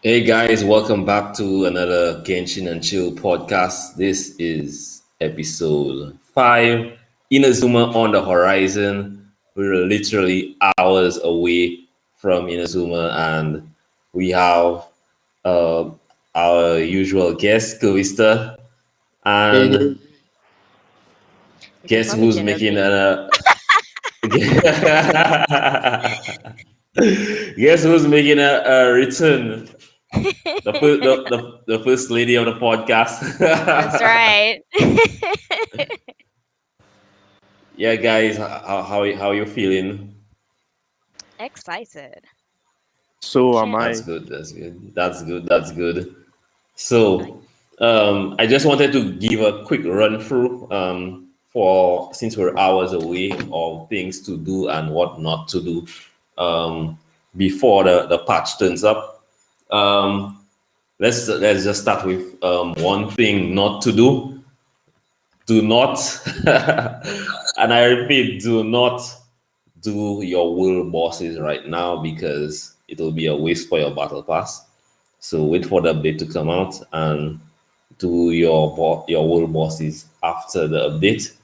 Hey guys, welcome back to another Genshin and Chill podcast. This is episode 5. Inazuma on the horizon. We're literally hours away from Inazuma, and we have uh, our usual guest, Kavista, Hey, hey. and You can guess call me who's making Genevieve. guess who's making a return? The first lady of the podcast. That's right. Yeah, guys, how you feeling? Excited. So am Can't. That's I. good. That's good. That's good. That's good. So, I just wanted to give a quick run through for since we're hours away of things to do and what not to do before the patch turns up. Um, let's just start with one thing not to do. Do not, and I repeat, do not do your world bosses right now because it'll be a waste for your battle pass. So wait for the update to come out and do your world bosses after the update.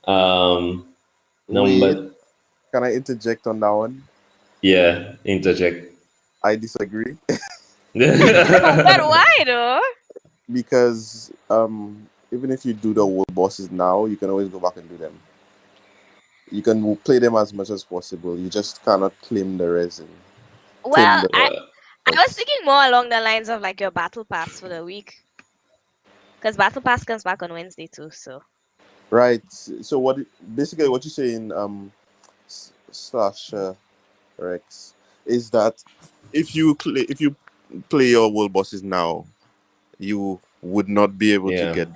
Um, Wait, number can I interject on that one? yeah, interject. I disagree But why though? because even if you do the world bosses now, you can always go back and do them. You can play them as much as possible. You just cannot claim the resin. Claim Well, the Well, I was rewards. thinking more along the lines of like your battle pass for the week, because battle pass comes back on Wednesday too. So Right. So basically what you're saying, slash Rex, is that if you play your world bosses now, you would not be able to yeah. get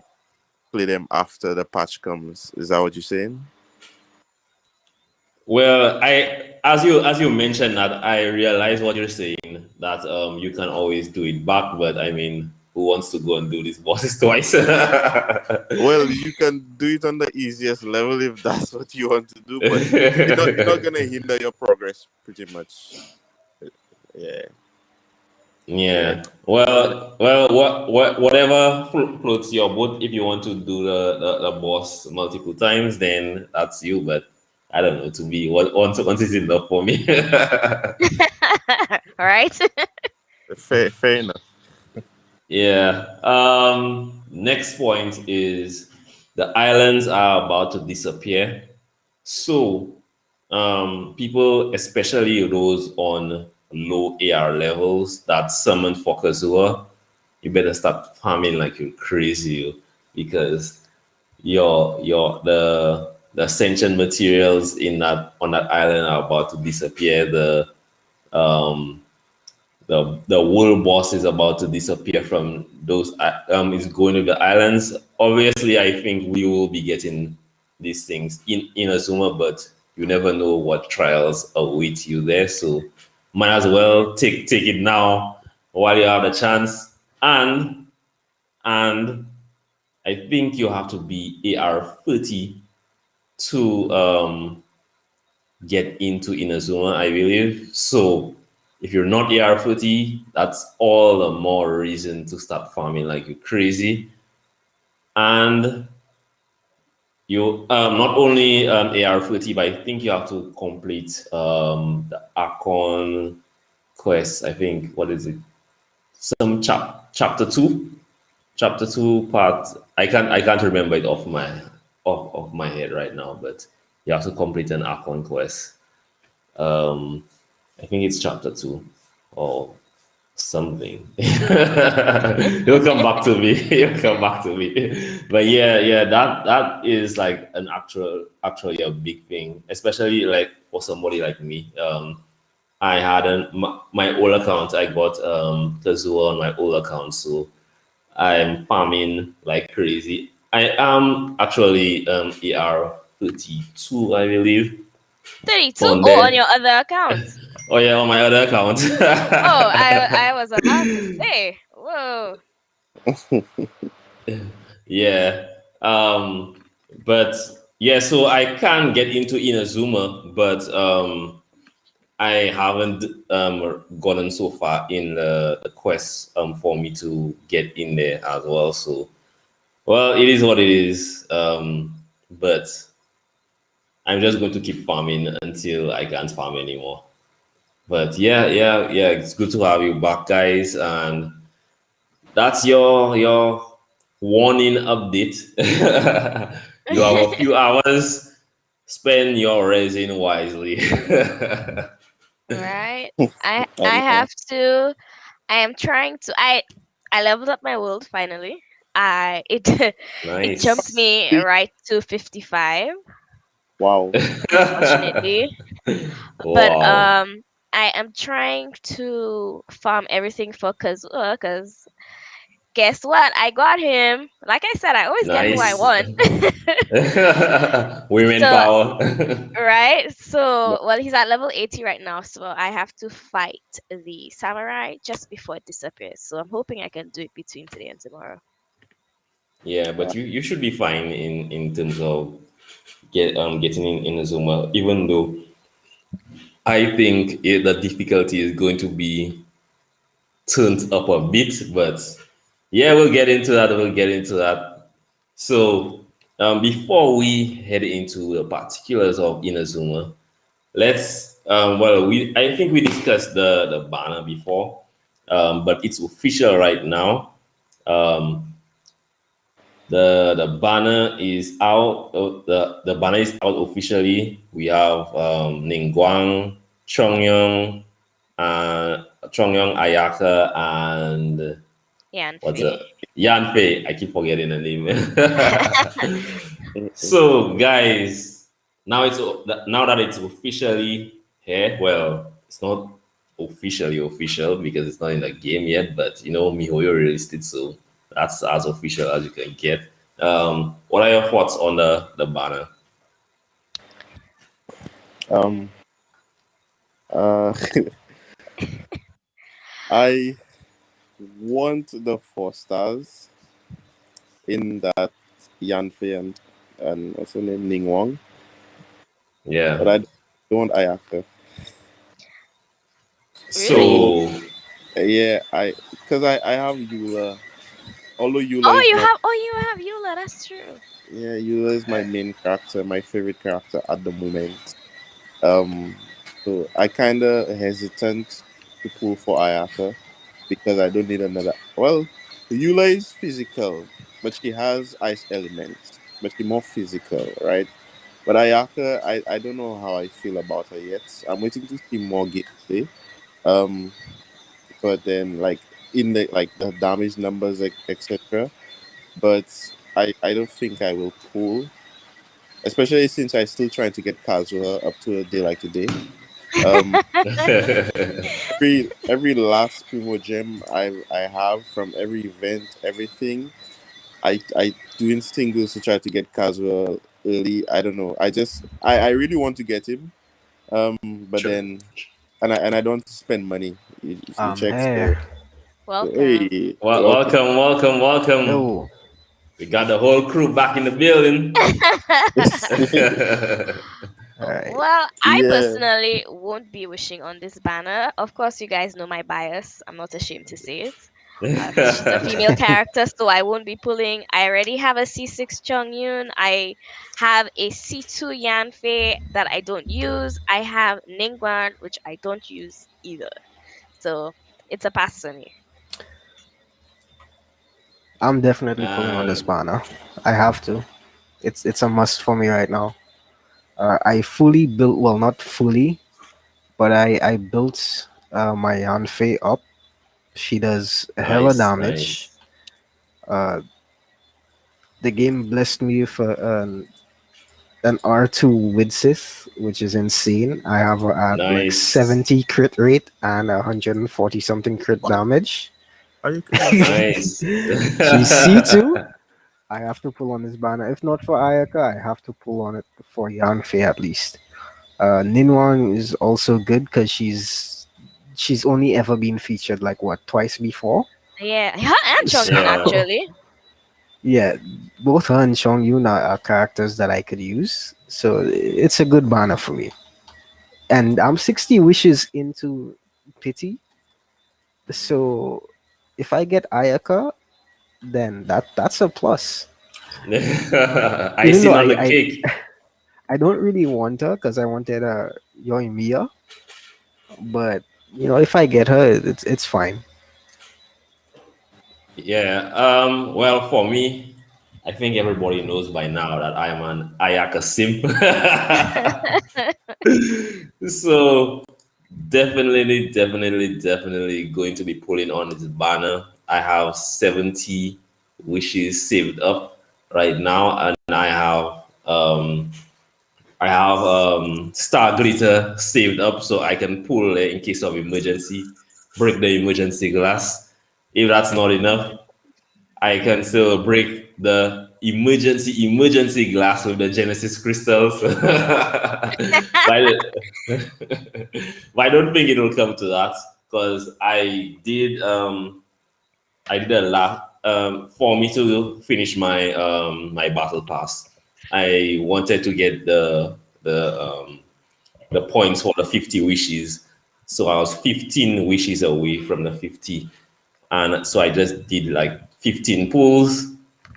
play them after the patch comes. Is that what you're saying? Well, I as you mentioned that I realize what you're saying that you can always do it back, but I mean, who wants to go and do these bosses twice? Well, you can do it on the easiest level if that's what you want to do, but you're not gonna hinder your progress pretty much. Yeah, yeah. Yeah. Well, whatever floats your boat. If you want to do the boss multiple times, then that's you. But I don't know. To me, once is enough for me. all right. Fair enough. Yeah. Next point is the islands are about to disappear. So, people, especially those on low AR levels that summon for Kazua, you better start farming like you're crazy because the sentient materials in that on that island are about to disappear. Um the world boss is about to disappear from those is going to the islands. Obviously, I think we will be getting these things in Azuma, but you never know what trials await you there. So might as well take it now while you have the chance. And I think you have to be AR 30 to get into Inazuma, I believe. So if you're not AR 40, that's all the more reason to start farming like you're crazy. And you not only AR 40, but I think you have to complete the Archon quest. I think what is it? Some chapter two, chapter two part. I can't remember it off my head right now, but you have to complete an Archon quest. Um, I think it's chapter two or something. He'll come back to me. He'll come back to me. But yeah, that is like an actually a big thing, especially like for somebody like me. I had my old account. I got Kazuo on my old account, so I'm farming like crazy. I am actually AR 32, I believe, 32. on Oh, on there. your other account. Oh yeah, on my other account. Oh, I was about to say. Whoa. Yeah. But yeah, so I can get into Inazuma, but I haven't gotten so far in the quest for me to get in there as well. So, well, it is what it is. But I'm just going to keep farming until I can't farm anymore. But yeah, it's good to have you back, guys, and that's your warning update. You have a few hours. Spend your resin wisely. Right. I Yeah. have to. I am trying to. I leveled up my world finally. I it it jumped Nice. me right to 55, Wow. unfortunately. But Wow. I am trying to farm everything for Kazuha, cause guess what? I got him. Like I said, I always get who I Nice. want. Women So power. right. No, So well, he's at level 80 right now. So I have to fight the samurai just before it disappears. So I'm hoping I can do it between today and tomorrow. Yeah, uh, but you should be fine in terms of getting in Zuma, even though I think the difficulty is going to be turned up a bit, but yeah, we'll get into that. We'll get into that. So, before we head into the particulars of Inazuma, let's well, we I think we discussed the banner before, but it's official right now. Um, the banner is out. The banner is out officially. We have Ningguang, Chongyong, Chongyong Ayaka, and what's Yanfei. it? Yanfei. I keep forgetting the name. So, guys, now that it's officially here. Well, it's not officially official because it's not in the game yet. But Mihoyo released it, so that's as official as you can get. What are your thoughts on the banner? um. Uh. I want the 4 stars in that Yanfei and what's her name, Ning Wang, Yeah. but I don't want Ayaka. Really? So So yeah, I have Eula. Although Eula Oh, is you not, have. Oh, you have Eula. That's true. yeah, Eula is my main character, my favorite character at the moment. Um, so I kind of hesitant to pull for Ayaka because I don't need another. Well, Eula is physical, but she has ice elements, but she's more physical, right? But Ayaka, I don't know how I feel about her yet. I'm waiting to see more gameplay. Um, but then like in the damage numbers, etc. But I don't think I will pull, especially since I still trying to get Kazuha up to a day like today. Um, every last primo gem I have from every event, everything I doing singles to try to get Kazuha early. I don't know. I really want to get him. But Sure. then and I don't want to spend money. You I'm check. So, here. Welcome. hey, Well, welcome. welcome. Yo, We got the whole crew back in the building. alright. Well, I Yeah. personally won't be wishing on this banner. Of course, you guys know my bias. I'm not ashamed to say it. She's a female character, so I won't be pulling. I already have a C6 Chongyun. I have a C2 Yanfei that I don't use. I have Ningguang, which I don't use either. So it's a pass for me. I'm definitely pulling on this um, banner. I have to. It's a must for me right now. I fully built, well, not fully, but I built my Yanfei up. She does hella nice, damage. nice. Uh, the game blessed me with an R2 Widsith, which is insane. I have her at like Nice, 70 crit rate and 140 something crit Wow. damage. Are you crazy? nice. She's C2. I have to pull on this banner. If not for Ayaka, I have to pull on it for Yanfei at least. Ninwang is also good because she's only ever been featured like what, twice before. Yeah, her and Chongyun Yeah, So actually. yeah, both her and Chong Yun are characters that I could use. So it's a good banner for me. and I'm 60 wishes into pity. So if I get Ayaka, then that's a plus. Even though Icing on the I cake. I don't really want her because I wanted Yoimiya, but if I get her, it's fine. Yeah. Well, for me, I think everybody knows by now that I'm an Ayaka simp. So definitely going to be pulling on this banner. I have 70 wishes saved up right now, and I have star glitter saved up so I can pull in case of emergency, break the emergency glass. If that's not enough, I can still break the emergency glass with the Genesis crystals. but, but I don't think it will come to that because I did a lot for me to finish my battle pass. I wanted to get the points for the 50 wishes. So I was 15 wishes away from the 50, and so I just did like 15 pulls.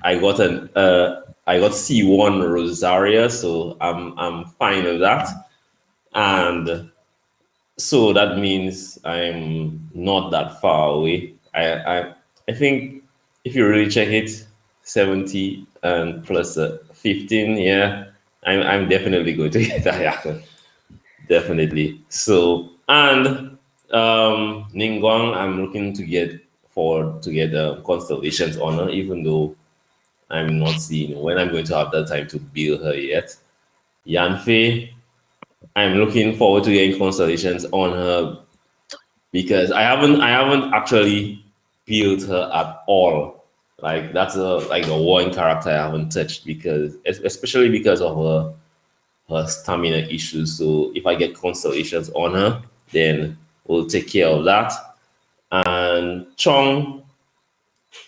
I got C1 Rosaria, so I'm fine with that. And so that means I'm not that far away. I think if you really check it, 70 and plus 15, yeah, I'm definitely going to get that. Definitely. So and Ningguang, I'm looking to get Constellation's honor, even though I'm not seeing when I'm going to have that time to build her yet. Yanfei, I'm looking forward to getting Constellations on her because I haven't actually built her at all. Like that's a one character I haven't touched because especially because of her stamina issues. So if I get constellations on her, then we'll take care of that. And Chong,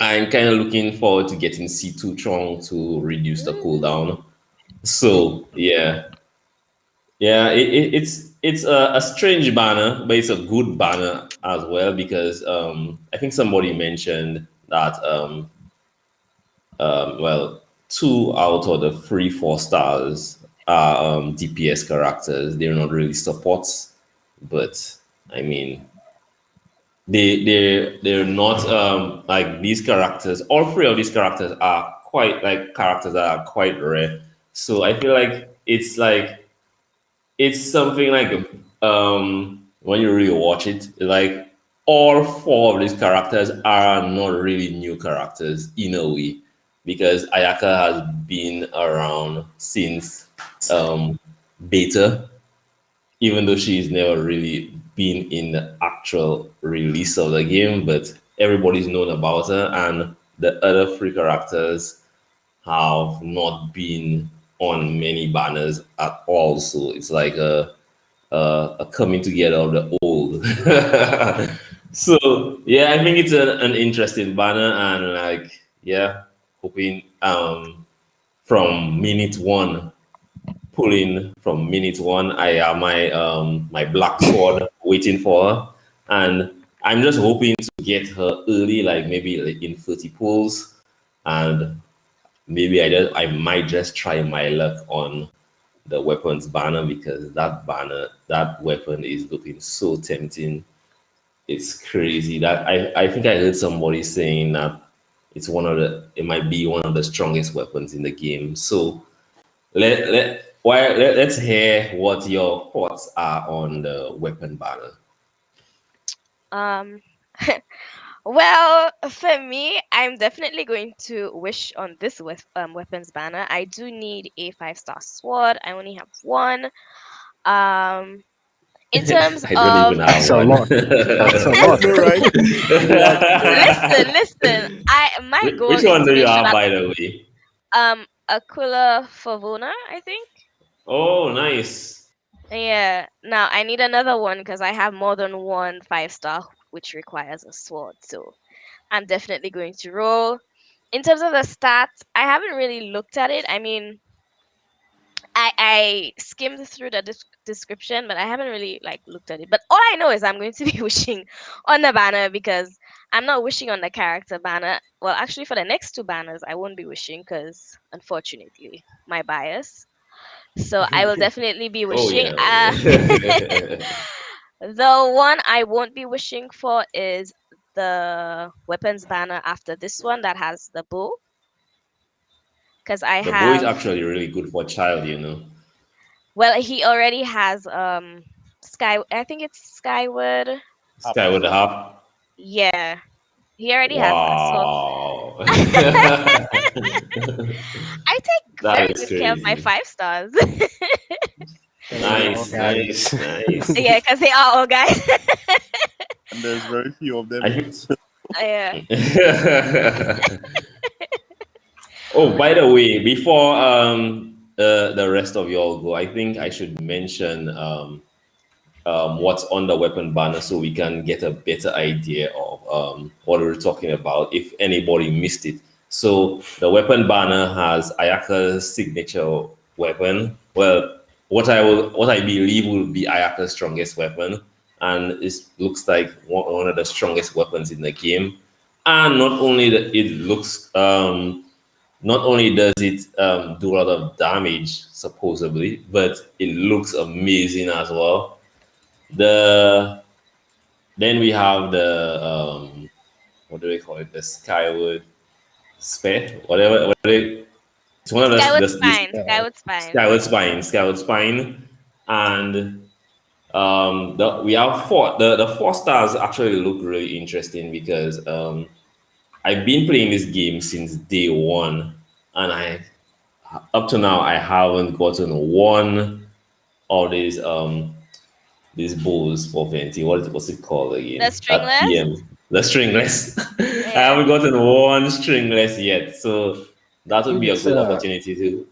I'm kind of looking forward to getting C2 Chong to reduce the cooldown. So it's a strange banner, but it's a good banner as well because I think somebody mentioned that well, two out of the three 4 stars are DPS characters. They're not really supports, but I mean, they're not like these characters. All three of these characters are quite like characters that are quite rare. So I feel it's something like when you really watch it, like all four of these characters are not really new characters in a way because Ayaka has been around since um, beta, even though she's never really been in the actual release of the game, but everybody's known about her, and the other three characters have not been on many banners at all. So it's like a coming together of the old. So yeah, I think it's an interesting banner, and like yeah, hoping from minute one, pulling from minute one, I have my black sword waiting for her, and I'm just hoping to get her early, like maybe like in 30 pulls, and maybe I might just try my luck on the weapons banner because that weapon is looking so tempting. It's crazy that I think I heard somebody saying that it might be one of the strongest weapons in the game. So let's hear what your thoughts are on the weapon banner. Um, well, for me, I'm definitely going to wish on this weapons banner. I do need a 5-star sword. I only have one. Um, in terms I don't of even have That's a one. lot. That's a I lot. know, right? What? listen, I my goal Which is one to do you make sure have, that by the way? Aquila Favona, I think. Oh, nice. Yeah. Now I need another one because I have more than one 5-star, which requires a sword. So I'm definitely going to roll. In terms of the stats, I haven't really looked at it. I mean, I skimmed through the description, but I haven't really like looked at it. But all I know is I'm going to be wishing on the banner because I'm not wishing on the character banner. Well, actually, for the next two banners, I won't be wishing because unfortunately, my bias. So I will definitely be Oh wishing. yeah, yeah. The one I won't be wishing for is the weapons banner after this one that has the bow. Because I The boy is have, actually really good for child, you know. well, he already has Sky. I think it's Skyward. Up. Sky with the half. Yeah, he already has that. So Wow. I take That very is good care of my crazy. 5 stars. Because they're all Nice, guys. nice, nice. Yeah, because they are all guys. And there's very few of them. I Yeah. Oh, by the way, before the rest of y'all go, I think I should mention what's on the weapon banner so we can get a better idea of what we're talking about if anybody missed it. So the weapon banner has Ayaka's signature weapon. Well, what I believe will be Ayaka's strongest weapon, and it looks like one of the strongest weapons in the game. And not only that, it looks not only does it do a lot of damage supposedly, but it looks amazing as well. The Then we have the what do they call it? The Skyward Spare, whatever. It's one of Skyward this Spine. Skyward Spine. Skyward Spine, and we have the 4 stars actually look really interesting because I've been playing this game since day one, and I up to now I haven't gotten one of these bowls for Venti. What's it called The again? At stringless. PM. The stringless. I Yeah. haven't gotten one stringless yet. So that would be a It's good opportunity to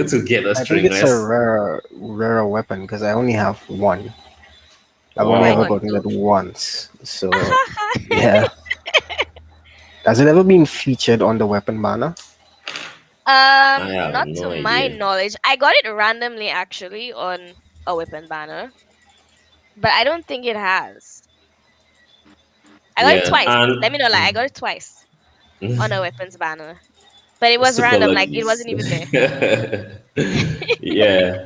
to get a I think it's a stringless. rare weapon because I only have one. I've Oh, only I ever got Wow. gotten two. it once. So yeah. Has it ever been featured on the weapon banner? I have Not no to my idea. knowledge. I got it randomly actually on a weapon banner, but I don't think it has. I got it Yeah, twice. Let me know, like I and got it twice on a weapons banner, but it was super random. Like it luckies. wasn't even there. Yeah.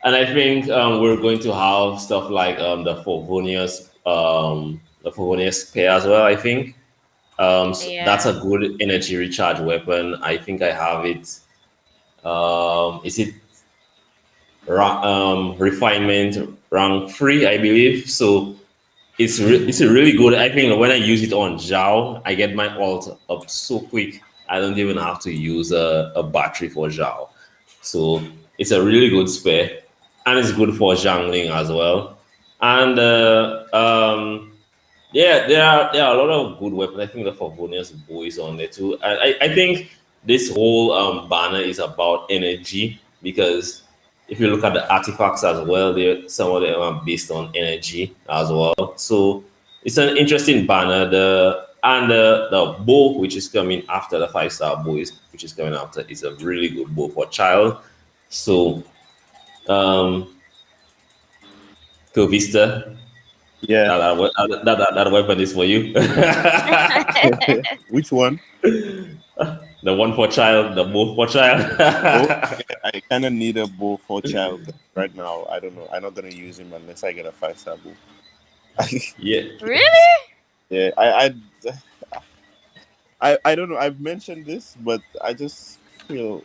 And I think we're going to have stuff like the Favonius pair as well, I think. That's Yeah. a good energy recharge weapon. I think I have it. Is it refinement rank 3, I believe? So it's a really good. I think when I use it on Zhao, I get my ult up so quick. I don't even have to use a battery for Zhao. So it's a really good spare, and it's good for jungling as well. And yeah, there are a lot of good weapons. I think the Favonius bow is on there too. I think this whole banner is about energy because if you look at the artifacts as well, some of them are based on energy as well. So it's an interesting banner. The bow which is coming after the 5 star bow which is coming after is a really good bow for child. So um Vista, Yeah. that weapon is for you. Which one? The one for child, the bow for Oh, child. yeah, I kind of need a bow for child right now. I don't know. I'm not gonna use him unless I get a 5 star bow. Yeah. Really? Yeah, I don't know. I've mentioned this, but I just feel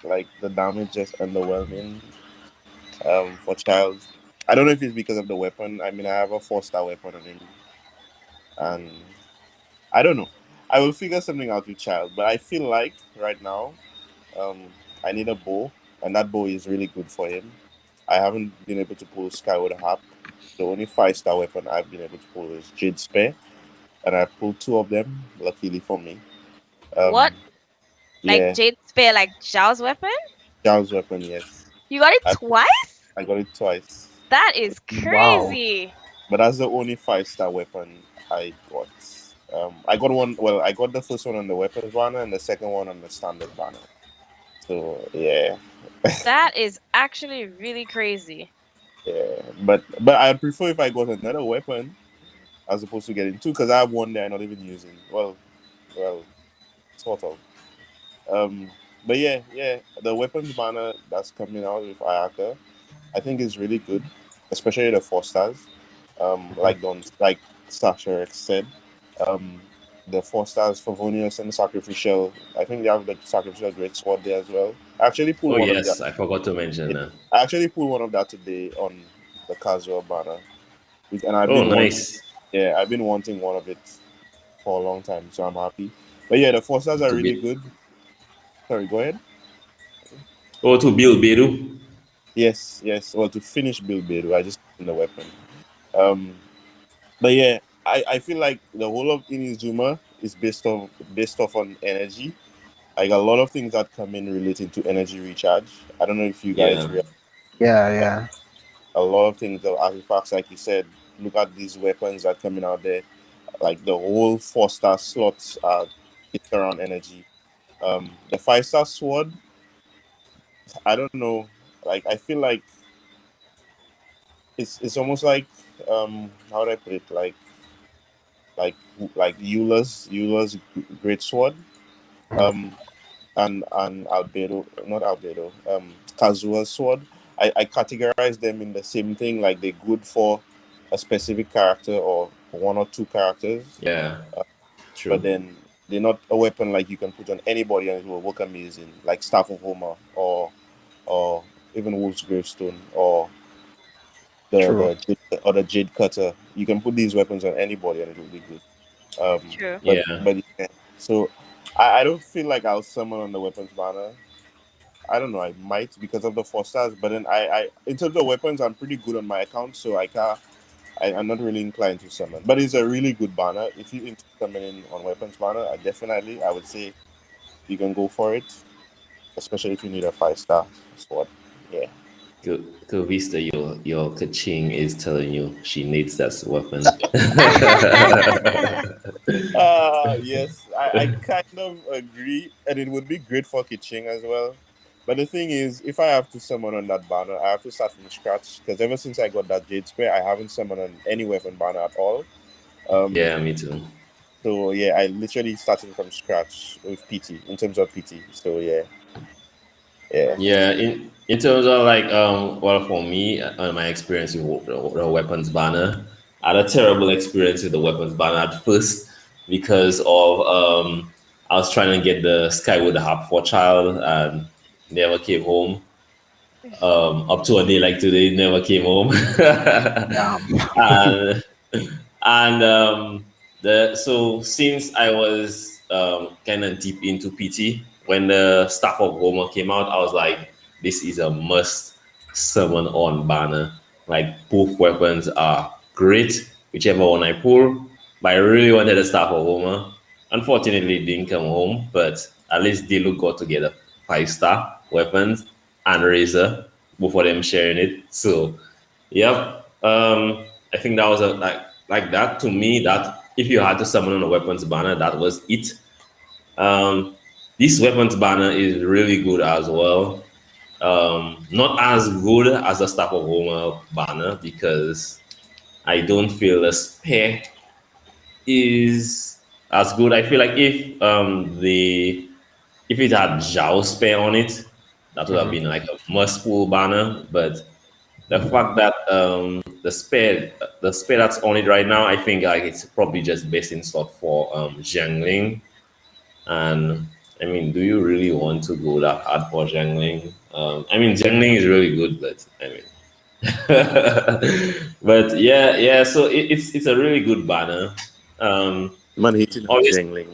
like the damage is underwhelming. For child, I don't know if it's because of the weapon. I mean, I have a 4 star weapon on him, and I don't know. I will figure something out with child, but I feel like right now, um, I need a bow, and that bow is really good for him. I haven't been able to pull Skyward Harp. The only 5 star weapon I've been able to pull is Jade Spear, and I pulled 2 of them, luckily for me. What? Um, Like yeah, Jade Spear, like Zhao's weapon? Child's weapon, yes. You got it I, twice? I got it twice. That is Wow. crazy. But that's the only 5 star weapon I got. I got one. Well, I got the first one on the weapons banner and the second one on the standard banner. So yeah, That is actually really crazy. yeah. But I prefer if I got another weapon as opposed to getting two because I have one that I'm not even using. Well, sort of. Um, but yeah, the weapons banner that's coming out with Ayaka, I think is really good, especially the 4 stars. Like Sasha X said, um, the 4 stars for Vonius and sacrificial. I think they have the sacrificial great sword there as well. I actually pulled Oh one of that. yes, I forgot to mention Yeah, that. I actually pulled one of that today on the casual banner, and I've Oh been wanting. nice. Yeah, I've been wanting one of it for a long time, so I'm happy. But yeah, the 4 stars are To really be good. Sorry, go ahead. to build Beru. Yes, yes. Well, to finish build build, I just in the weapon. Um, but yeah, I feel like the whole of Inizuma is based off on energy. Like a lot of things that come in relating to energy recharge. I don't know if you guys Yeah. realize Yeah, yeah. a lot of things, the artifacts, like you said. Look at these weapons that are coming out there. Like the whole 4 star slots are it's around energy. The 5 star sword, I don't know. Like I feel like it's almost like how would I put it? Like like Eula's great sword. Um, and Albedo, not Albedo. Kazua's sword. I categorize them in the same thing. Like they're good for a specific character or one or two characters. Yeah. Uh, but True. then they're not a weapon like you can put on anybody and it will work amazing. Like Staff of Homer or even Wolf's Gravestone or True. the Jade Cutter. You can put these weapons on anybody and it will be good. True. Yeah. But yeah. So I don't feel like I'll summon on the weapons banner. I don't know. I might because of the 4 stars, but then I in terms of weapons, I'm pretty good on my account, so I can't. I'm not really inclined to summon, but it's a really good banner. If you into summoning on weapons banner, I would say you can go for it, especially if you need a 5 star sword. Yeah. Vista, your kaching is telling you she needs that weapon. Yes, I kind of agree, and it would be great for Kiching as well. But the thing is, if I have to summon on that banner, I have to start from scratch because ever since I got that Jade Spear, I haven't summoned on any weapon banner at all. Um, Yeah, me too. so yeah, I literally started from scratch with PT in terms of PT. So yeah, yeah, Yeah, in terms of like well for me my experience with the weapons banner, I had a terrible experience with the weapons banner at first because of I was trying to get the Skyward Harp for child and never came home. Up to a day like today, never came home. Damn. and and the so since I was kind of deep into PT, when the Staff of Homer came out, I was like, this is a must summon on banner. Like both weapons are great, whichever one I pull. But I really wanted the Staff of Homer. Unfortunately, it didn't come home, but at least they look got together 5 star weapons and Razor, both of them sharing it. So yep. I think that was a like that to me. That if you had to summon on a weapons banner, that was it. Um, this weapons banner is really good as well. Not as good as the Staff of Homer banner because I don't feel the spare is as good. I feel like if it had Zhao spare on it, that would have Mhm. been like a must pull banner. But the fact that the spare that's on it right now, I think like it's probably just best in slot for Jiangling. And I mean, do you really want to go that hard for Jiangling? I mean, Jiangling is really good, but I mean, but yeah. So it's a really good banner. man hating on Obviously, Jangling.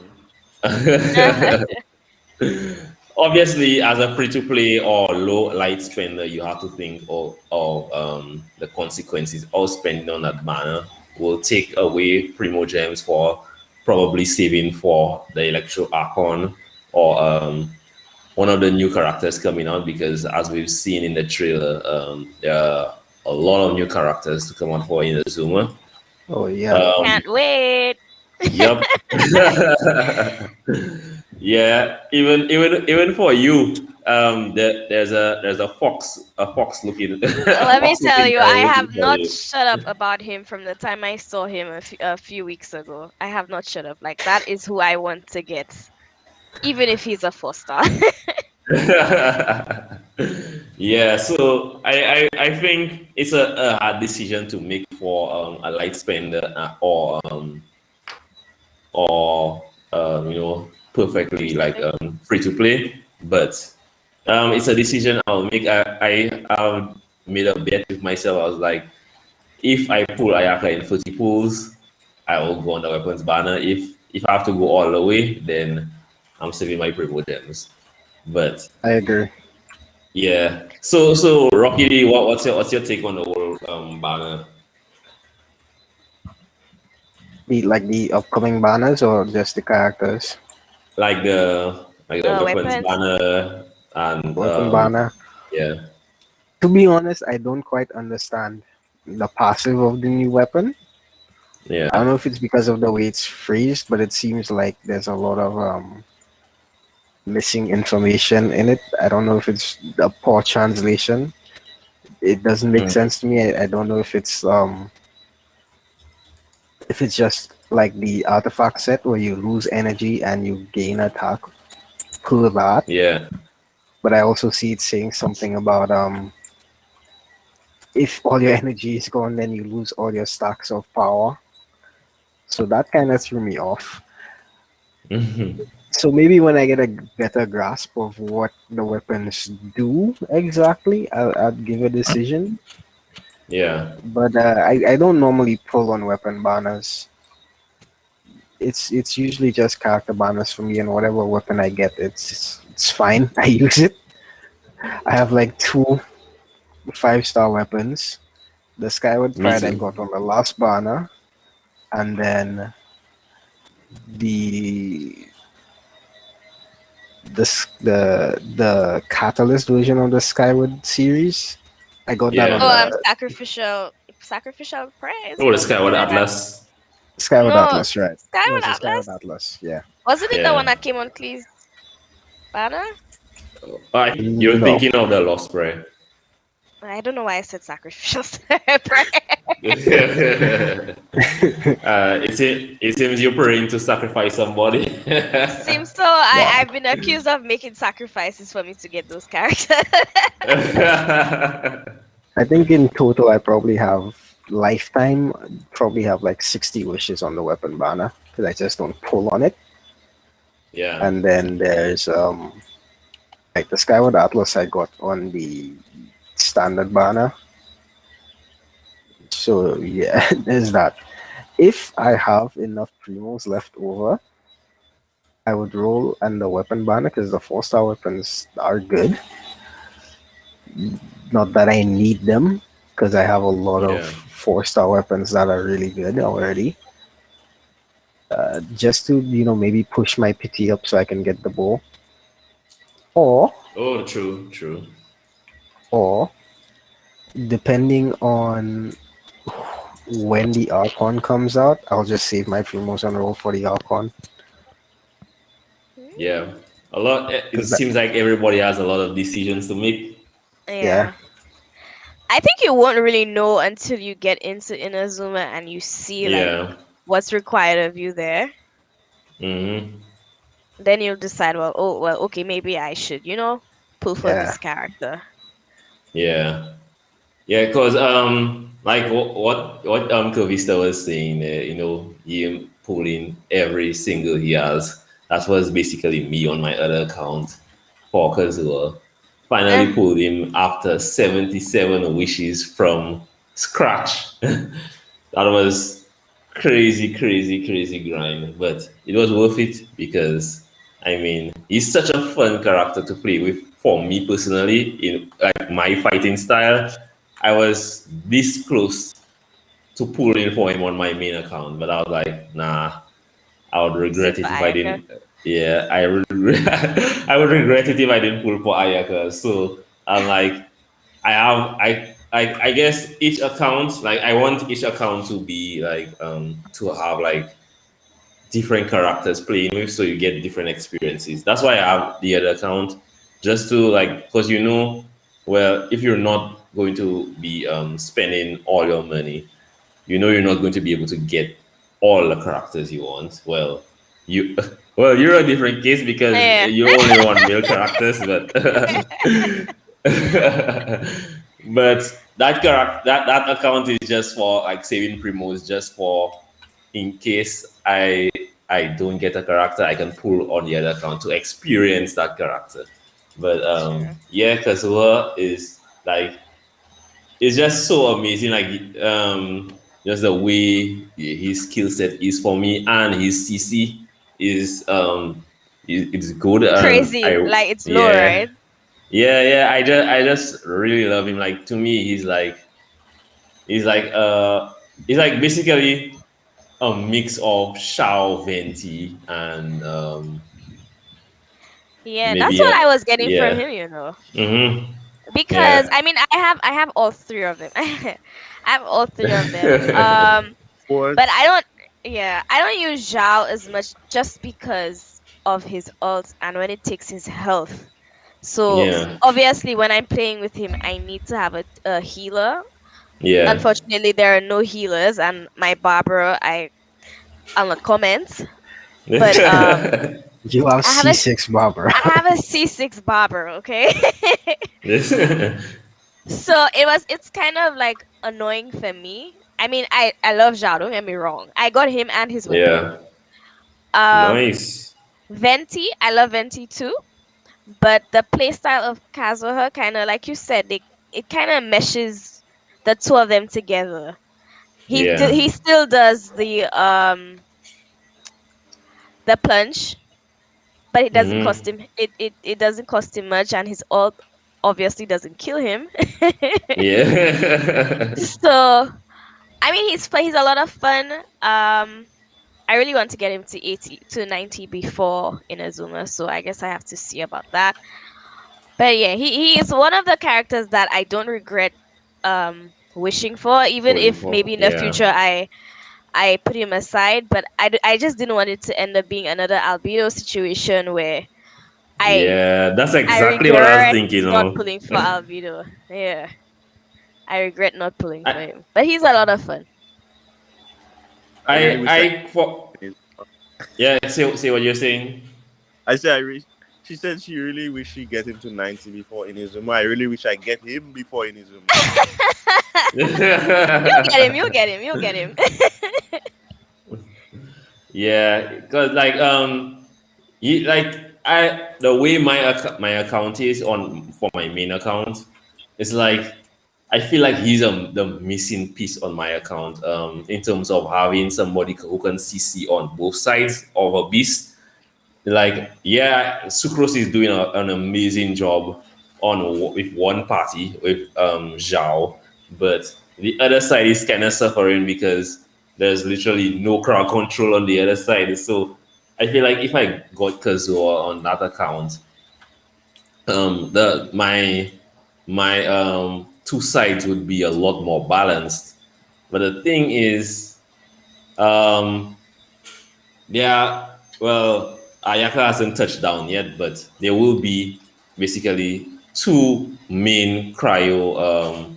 obviously, as a free to play or low light spender, you have to think of the consequences of spending on that banner will take away Primo Gems for probably saving for the Electro Archon or one of the new characters coming out because as we've seen in the trailer, there are a lot of new characters to come out for Inazuma. Oh yeah. Um, Can't wait. yep. Yeah, even for you. There's a fox looking a Let me fox tell looking you, guy I have looking for not you. shut up about him from the time I saw him a few weeks ago. I have not shut up. Like, that is who I want to get, even if he's a 4 star. Yeah, so I think it's a hard decision to make for a light spender or perfectly Free to like play. free to play, but it's a decision I'll make. I made a bet with myself. I was like, if I pull Ayaka in 30 pulls, I will go on the weapons banner. If I have to go all the way, then I'm saving my Primo gems. But I agree. yeah. So Rocky D, what's your take on the whole banner? The upcoming banners or just the characters? Like the weapons Weapons. banner and Weapon banner. yeah. To be honest, I don't quite understand the passive of the new weapon. I don't Yeah. know if it's because of the way it's phrased, but it seems like there's a lot of missing information in it. I don't know if it's a poor translation. It doesn't make Mm, sense to me. I don't know if it's just like the artifact set where you lose energy and you gain attack per that. yeah. But I also see it saying something about if all your energy is gone, then you lose all your stacks of power. So that kind of threw me off. Mhm. So maybe when I get a better grasp of what the weapons do exactly, I'll give a decision. Yeah. But I don't normally pull on weapon banners. It's usually just character banners for me, and whatever weapon I get, it's fine. I use it. I have like two 5-star weapons. The Skyward Me Pride I too. got on the last banner, and then the the Catalyst version of the Skyward series. I got that on Yeah. Oh, the sacrificial praise. Oh, the What was Skyward it? Atlas. Skyward No, Atlas, right? No, Skyward it's a Skyward Atlas. Atlas. Yeah. Wasn't it the one Yeah. that came on Clee's banner? I think you're No. thinking of the Lost Prayer. I don't know why I said sacrificial praise. It seems you're praying to sacrifice somebody. Seems so. Yeah. I've been accused of making sacrifices for me to get those characters. I think in total I probably have lifetime probably have like 60 wishes on the weapon banner because I just don't pull on it. Yeah. And then there's like the Skyward Atlas I got on the standard banner. So yeah, there's that. If I have enough primos left over, I would roll and the weapon banner because the 4-star weapons are good. Not that I need them because I have a lot of Yeah. 4-star weapons that are really good already. Just to maybe push my PT up so I can get the bow, or Oh, true, true. or depending on when the Archon comes out, I'll just save my primos and roll for the Archon. Yeah. A lot. It Because that, seems like everybody has a lot of decisions to make. yeah, Yeah. I think you won't really know until you get into Inazuma and you see like Yeah. what's required of you there. Hmm. Then you'll decide, well, okay, maybe I should, pull for yeah, this character. Yeah. Yeah. Because like what Covista was saying, him pulling every single he has. That was basically me on my other account. Focus were finally Eh, pulled him after 77 wishes from scratch. That was crazy, crazy, crazy grind, but it was worth it because I mean he's such a fun character to play with. For me personally, in like my fighting style, I was this close to pulling for him on my main account, but I was like, nah, I would stick regret for it if I Ayaka. didn't. Yeah, I would. I would regret it if I didn't pull for Ayaka. So I'm like, I guess each account, like I want each account to be like to have like different characters playing with, so you get different experiences. That's why I have the other account. just to like, because well, if you're not going to be spending all your money, you're not going to be able to get all the characters you want. Well, you well, you're a different case because Yeah. you only want male characters, but but that account is just for like saving primos, just for in case I don't get a character, I can pull on the other account to experience that character. But Sure. yeah, Kazuha is like, it's just so amazing. Like just the way his skill set is for me, and his CC is it's good, and Crazy. I Like it's low, yeah right? yeah. I just really love him. Like to me, he's like he's like basically a mix of Shao Venti and Yeah, that's maybe what I was getting from yeah. him. Mm-hmm. Because Yeah. I mean, I have all three of them. I have all three of them. But I Sports. don't. Yeah, I don't use Zhao as much just because of his ult and when it takes his health. So Yeah. obviously, when I'm playing with him, I need to have a healer. Yeah. Unfortunately, there are no healers, and my Barbara, I'll not comment. But You have I have a C6 Barbara. I have a C6 Barbara. Okay. This So it's kind of like annoying for me. I mean, I love Zhao, don't get me wrong. I got him and his weapon. yeah. Um Nice. Venti, I love Venti too, but the playstyle of Kazuha kind of like you said, it kind of meshes the two of them together. Yeah. He still does the plunge, but it doesn't Mm-hmm. cost him it doesn't cost him much, and his ult obviously doesn't kill him. Yeah. So I mean, he's a lot of fun. I really want to get him to 80 to 90 before Inazuma, so I guess I have to see about that. But yeah, he is one of the characters that I don't regret wishing for, even Pulling if for maybe in the yeah. future I put him aside. But I just didn't want it to end up being another albedo situation where I Yeah. That's I exactly what I was regret thinking not of. pulling for albedo. Yeah, I regret not pulling for him, but he's a lot of fun. I really wish I. I for yeah, say what you're saying. I said I really. She said she really wish she get him to 90 before Inizuma. I really wish I get him before Inizuma. You'll get him. You'll get him. You'll get him. Yeah, because like like the way my account is on for my main account, it's like I feel like he's the missing piece on my account in terms of having somebody who can CC on both sides of a beast. Like yeah, Sucrose is doing an amazing job with one party with Zhao, but the other side is kind of suffering because there's literally no crowd control on the other side. So I feel like if I got Kazuha on that account, the my two sides would be a lot more balanced. But the thing is, um, yeah, well, Ayaka hasn't touched down yet, but there will be basically two main cryo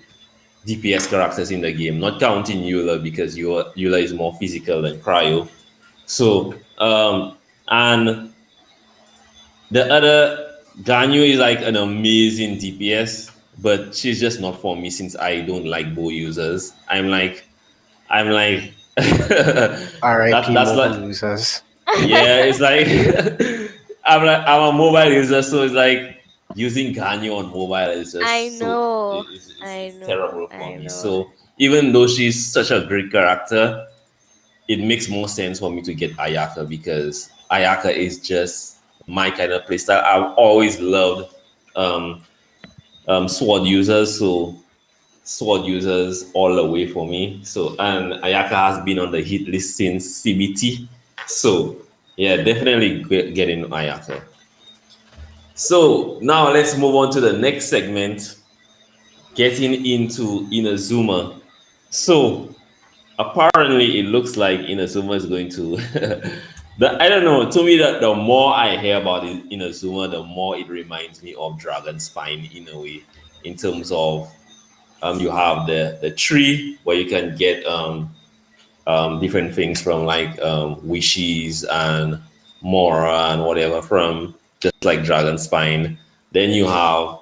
DPS characters in the game, not counting Eula because Eula is more physical than cryo. So, and the other Ganyu is like an amazing DPS, but she's just not for me since I don't like bow users. I'm like RIP that's mobile like users. yeah, it's like I'm a mobile user, so it's like using Ganyu on mobile is I just so know. I it's know. terrible for I me. know. So even though she's such a great character, it makes more sense for me to get Ayaka because Ayaka is just my kind of playstyle. I've always loved um, sword users, so sword users all the way for me. So and Ayaka has been on the hit list since CBT. So yeah, definitely getting Ayaka. So now let's move on to the next segment, getting into Inazuma. So apparently it looks like Inazuma is going to I don't know. To me, that the more I hear about it in Azuma, the more it reminds me of Dragon Spine in a way. In terms of you have the tree where you can get different things from like wishes and mora and whatever from just like Dragon Spine. Then you have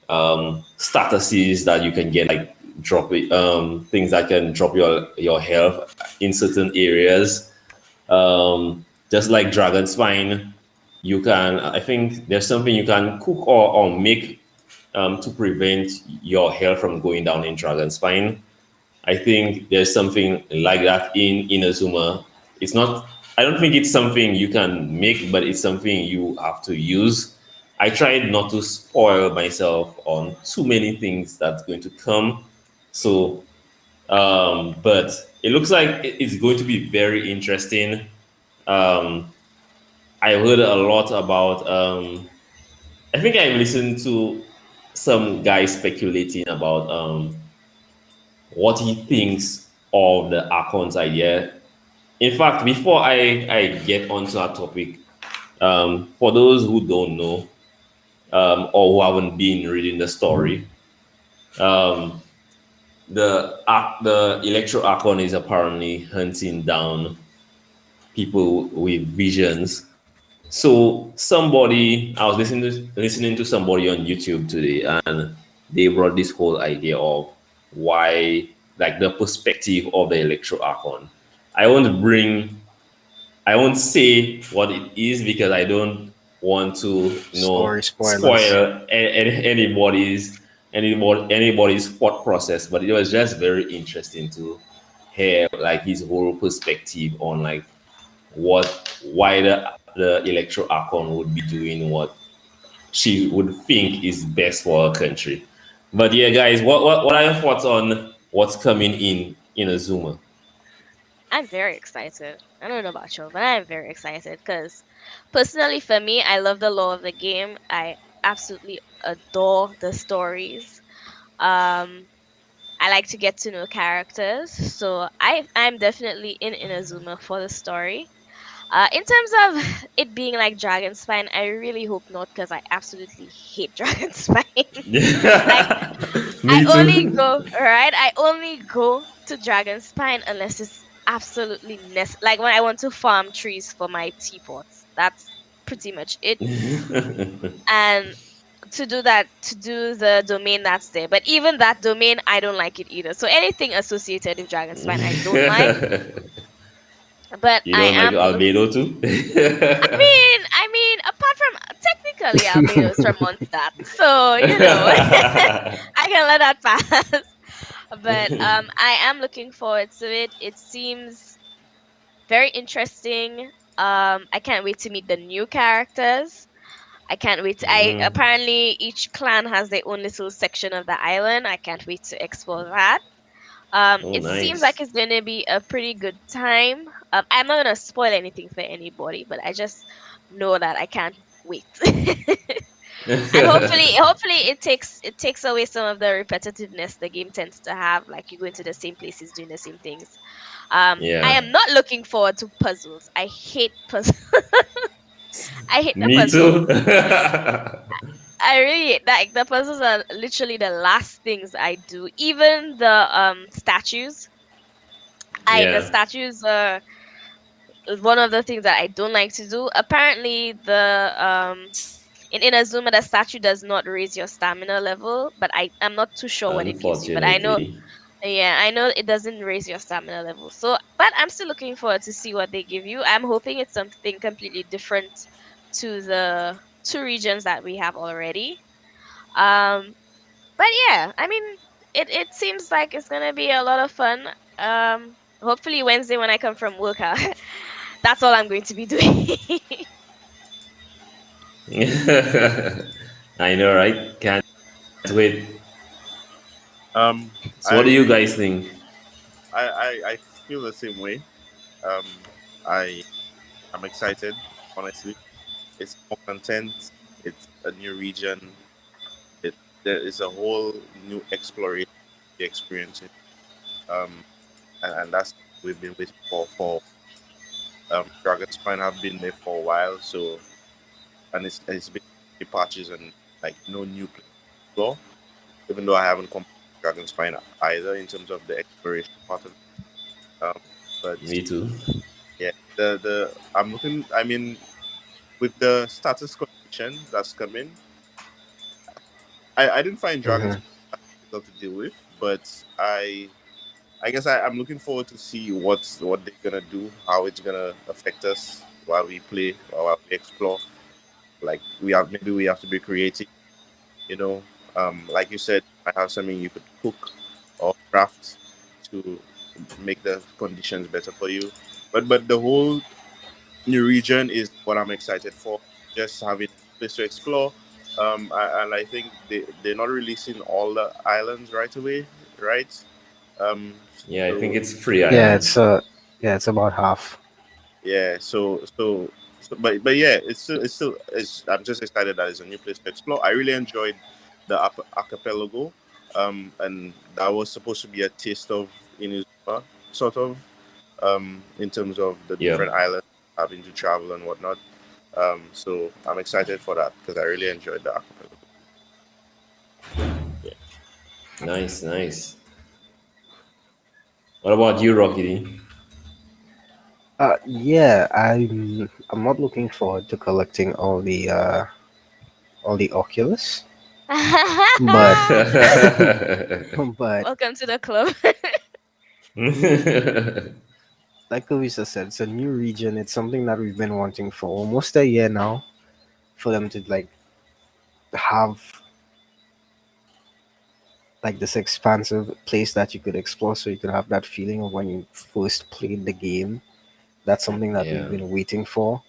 statuses that you can get like drop it things that can drop your health in certain areas. Just like Dragon Spine, you can I think there's something you can cook or make to prevent your health from going down in Dragon Spine. I think there's something like that in Inazuma. It's not. I don't think it's something you can make, but it's something you have to use. I tried not to spoil myself on too many things that's going to come. So, but it looks like it's going to be very interesting. Um, I heard a lot about. I think I listened to some guy speculating about what he thinks of the Archon's idea. In fact, before I get onto our topic, for those who don't know or who haven't been reading the story, um, the Electro Archon is apparently hunting down people with visions. So I was listening to somebody on YouTube today, and they brought this whole idea of why, like the perspective of the Electro Archon. I won't bring I won't say what it is because I don't want to, Story spoilers. spoil anybody's thought process. But it was just very interesting to hear like his whole perspective on like why the Electro Archon would be doing what she would think is best for her country. But yeah, guys, what are your thoughts on what's coming in Azuma? I'm very excited. I don't know about you, but I'm very excited because personally, for me, I love the lore of the game. I absolutely adore the stories. Um, I like to get to know characters, so I'm definitely in Inazuma for the story. In terms of it being like Dragon Spine, I really hope not because I absolutely hate Dragon Spine. Like I Me only too. go right. I only go to Dragon Spine unless it's absolutely like when I want to farm trees for my teapots. That's pretty much it. And to do that, to do the domain that's there. But even that domain, I don't like it either. So anything associated with Dragon Spine, I don't like. But You I don't like am looking. Albedo too? I mean, apart from technically Albedo is from Mondstadt, so I can let that pass. But I am looking forward to it. It seems very interesting. I can't wait to meet the new characters. I can't wait. I Mhm. apparently each clan has their own little section of the island. I can't wait to explore that. Oh, It seems like nice. it's gonna be a pretty good time. I'm not gonna spoil anything for anybody, but I just know that I can't wait. And hopefully it takes away some of the repetitiveness the game tends to have, like you go into the same places doing the same things. I Yeah, am not looking forward to puzzles. I hate puzzles. I hate the me puzzles. too. I really like the puzzles are literally the last things I do. Even the statues. I the Yeah, statues are one of the things that I don't like to do. Apparently the in Inazuma the statue does not raise your stamina level, but I'm not too sure what it gives you. But I know, unfortunately. yeah, I know it doesn't raise your stamina level. So, but I'm still looking forward to see what they give you. I'm hoping it's something completely different to the two regions that we have already. Um, but yeah, I mean, it seems like it's gonna be a lot of fun. Hopefully Wednesday when I come from work, that's all I'm going to be doing. I know, right? Can't wait. Um, So, what do you I, guys think? I feel the same way. I am excited. Honestly, it's more content. It's a new region. It There is a whole new exploration experience. Um, and that's what we've been waiting for. Dragon Spine have been there for a while, so and it's been patches and like no new place to explore. Even though I haven't completed Dragon Spine either in terms of the exploration part of it. But Me too. yeah, the I'm looking. I mean, with the status condition that's coming, I didn't find Dragon Hmm. Spine difficult to deal with, but I guess I'm looking forward to see what they're gonna do, how it's gonna affect us while we play or while we explore. Like we have to be creative, you know. Like you said, I have something you could cook or craft to make the conditions better for you. But the whole new region is what I'm excited for. Just having a place to explore. And I think they're not releasing all the islands right away, right? Yeah, I think So it's free Yeah, islands. it's about half. yeah, but yeah, it's I'm just excited that it's a new place to explore. I really enjoyed the archipelago, and that was supposed to be a taste of Inazuma, sort of, in terms of the Yep. different islands having to travel and whatnot. So I'm excited for that because I really enjoyed the archipelago. Yeah. Nice, nice. What about you, Rocky? Yeah, I'm not looking forward to collecting all the Oculus, but but Welcome to the club. like Louisa said, it's a new region. It's something that we've been wanting for almost a year now. For them to like have like this expansive place that you could explore, so you could have that feeling of when you first played the game. That's something that we've Yeah. been waiting for,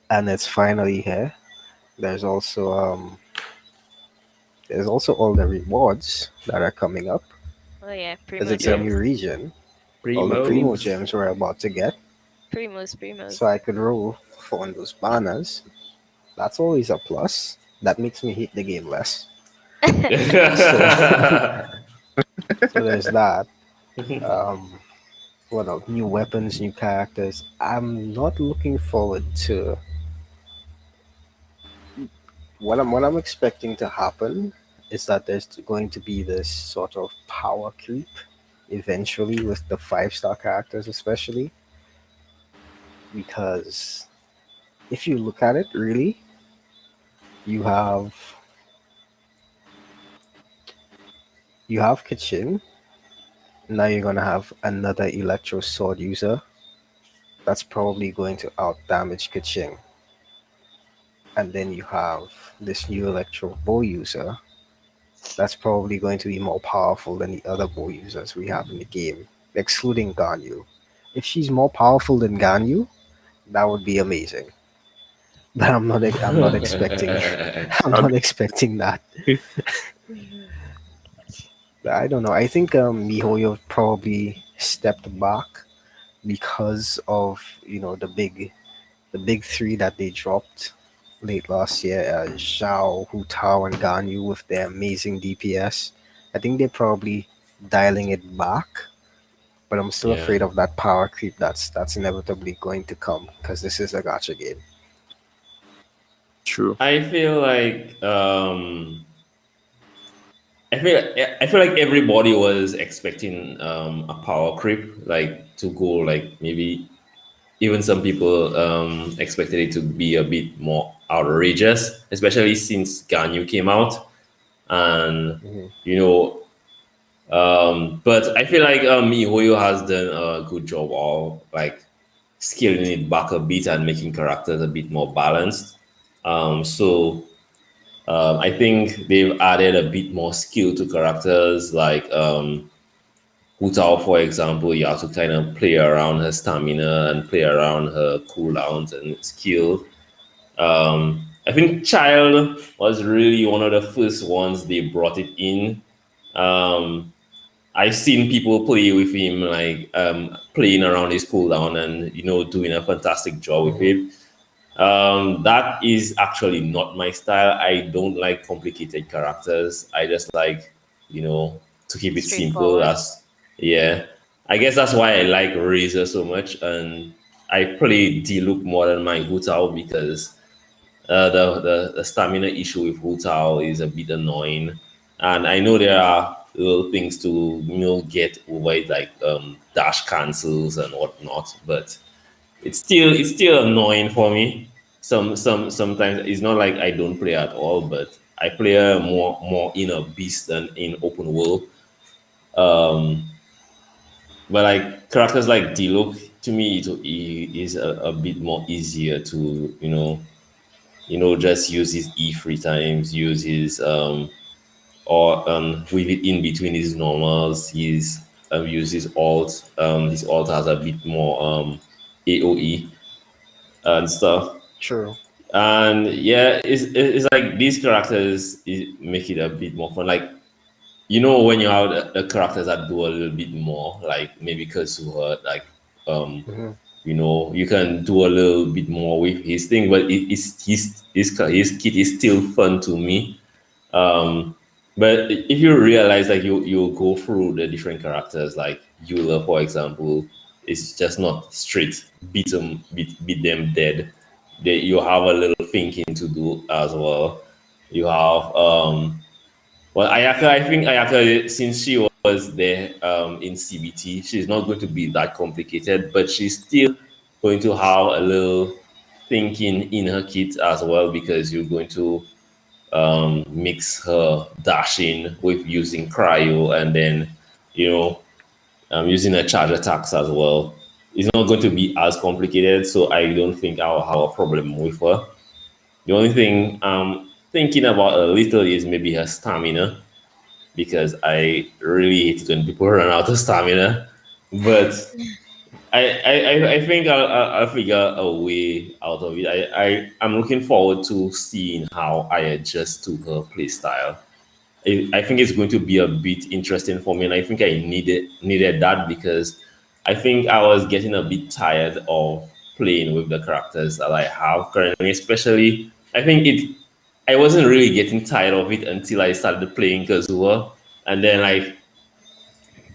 and it's finally here. There's also um there's also all the rewards that are coming up Oh yeah, because Primo it's a Yep. new Gems. region. All the primo Primos. gems we're about to get, so Primos. I could roll for on those banners. That's always a plus. That makes me hate the game less. So so there's that. Um, what else? New weapons, new characters. I'm not looking forward to what I'm expecting to happen is that there's going to be this sort of power creep eventually with the 5-star characters, especially because if you look at it, really, you have you have Kachin. Now you're gonna have another electro sword user that's probably going to out damage Kachin, and then you have this new electro bow user that's probably going to be more powerful than the other bow users we have in the game, excluding Ganyu. If she's more powerful than Ganyu, that would be amazing. But I'm not expecting I'm I'll not expecting that. I don't know. I think MiHoYo probably stepped back because of the big three that they dropped late last year, Zhao, Hu Tao, and Ganyu with their amazing DPS. I think they're probably dialing it back, but I'm still Yeah. afraid of that power creep that's inevitably going to come because this is a gacha game. True. I feel like I feel like everybody was expecting a power creep, like to go like maybe even some people expected it to be a bit more outrageous, especially since Ganyu came out, and Hmm. you know. But I feel like Mihoyo has done a good job of like scaling it back a bit and making characters a bit more balanced. So I think they've added a bit more skill to characters like Hutao, for example. You have to kind of play around her stamina and play around her cooldowns and skill. I think Child was really one of the first ones they brought it in. Um, I've seen people play with him, like playing around his cooldown and doing a fantastic job with Hmm. it. That is actually not my style. I don't like complicated characters. I just like, to keep it simple. Straightforward. As yeah. I guess that's why I like Razor so much, and I play Diluc more than my Hutao because the stamina issue with Hutao is a bit annoying, and I know there are little things to get over it, like dash cancels and whatnot, but it's still annoying for me. Sometimes it's not like I don't play at all, but I play more in a beast than in open world. Um, but like characters like Diluc, to me, it is a bit more easier to just use his E free times, use his or with it in between his normals, his use his alt. His alt has a bit more AOE and stuff. True. And yeah, it's like these characters make it a bit more fun. Like when you have the characters that do a little bit more, like maybe Kazuha, like um, Hmm. you can do a little bit more with his thing, but his kit is still fun to me. Um, but if you realize like you go through the different characters, like Eula, for example, it's just not straight beat them dead. You have a little thinking to do as well. You have well, Ayaka, I think Ayaka, since she was there in CBT, she's not going to be that complicated, but she's still going to have a little thinking in her kit as well because you're going to mix her dashing with using cryo and then, you know, using a charge attacks as well. It's not going to be as complicated, so I don't think I'll have a problem with her. The only thing I'm thinking about a little is maybe her stamina because I really hate it when people run out of stamina. But I think I'll figure a way out of it. I'm looking forward to seeing how I adjust to her play style. I think it's going to be a bit interesting for me, and I think I needed that because I think I was getting a bit tired of playing with the characters that I have currently. Especially, I think I wasn't really getting tired of it until I started playing Kazuha, and then like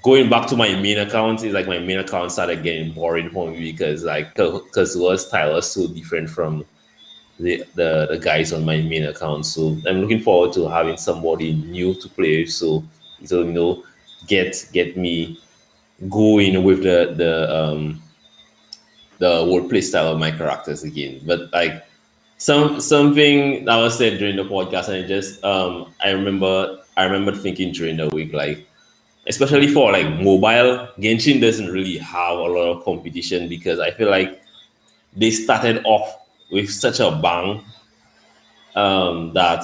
going back to my main account is like my main account started getting boring for me because like Kazuha's style was so different from the guys on my main account. So I'm looking forward to having somebody new to play. So get me going with the wordplay style of my characters again. But like something that was said during the podcast, and I remember thinking during the week like especially for like mobile, Genshin doesn't really have a lot of competition because I feel like they started off with such a bang that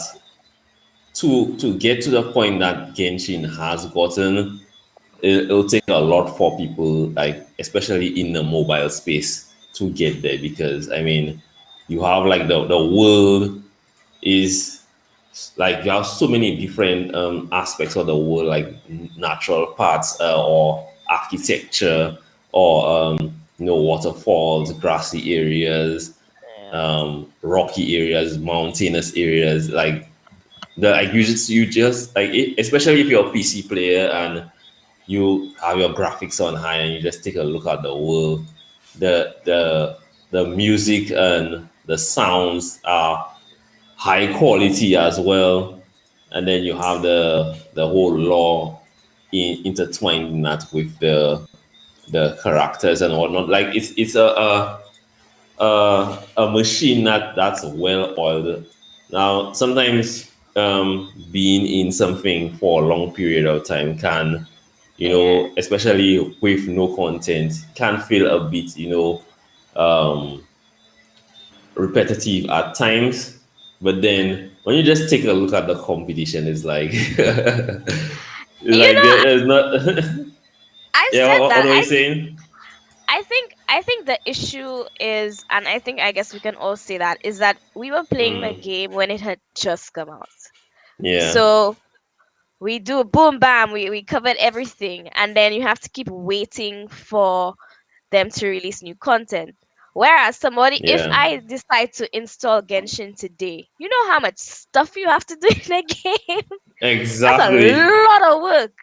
to get to the point that Genshin has gotten, it'll take a lot for people, like especially in the mobile space, to get there. Because I mean, you have like the world is like you have so many different aspects of the world, like natural parts or architecture or waterfalls, grassy areas, Yeah. rocky areas, mountainous areas, like you just like especially if you're a PC player and you have your graphics on high and you just take a look at the world, the music and the sounds are high quality as well, and then you have the whole lore intertwined in that with the characters and whatnot. Like it's a machine that's well oiled. Now, sometimes being in something for a long period of time can, Yeah. especially with no content, can feel a bit, um, repetitive at times. But then when you just take a look at the competition, it's like it's You like know, there's not. I Yeah, said what that. are we saying? I think the issue is, and I guess we can all say that is that we were playing the Mm, game when it had just come out. yeah, So we do boom bam, we covered everything, and then you have to keep waiting for them to release new content. Whereas somebody, if yeah, I decide to install Genshin today, you know how much stuff you have to do in a game? That's a exactly. lot of work.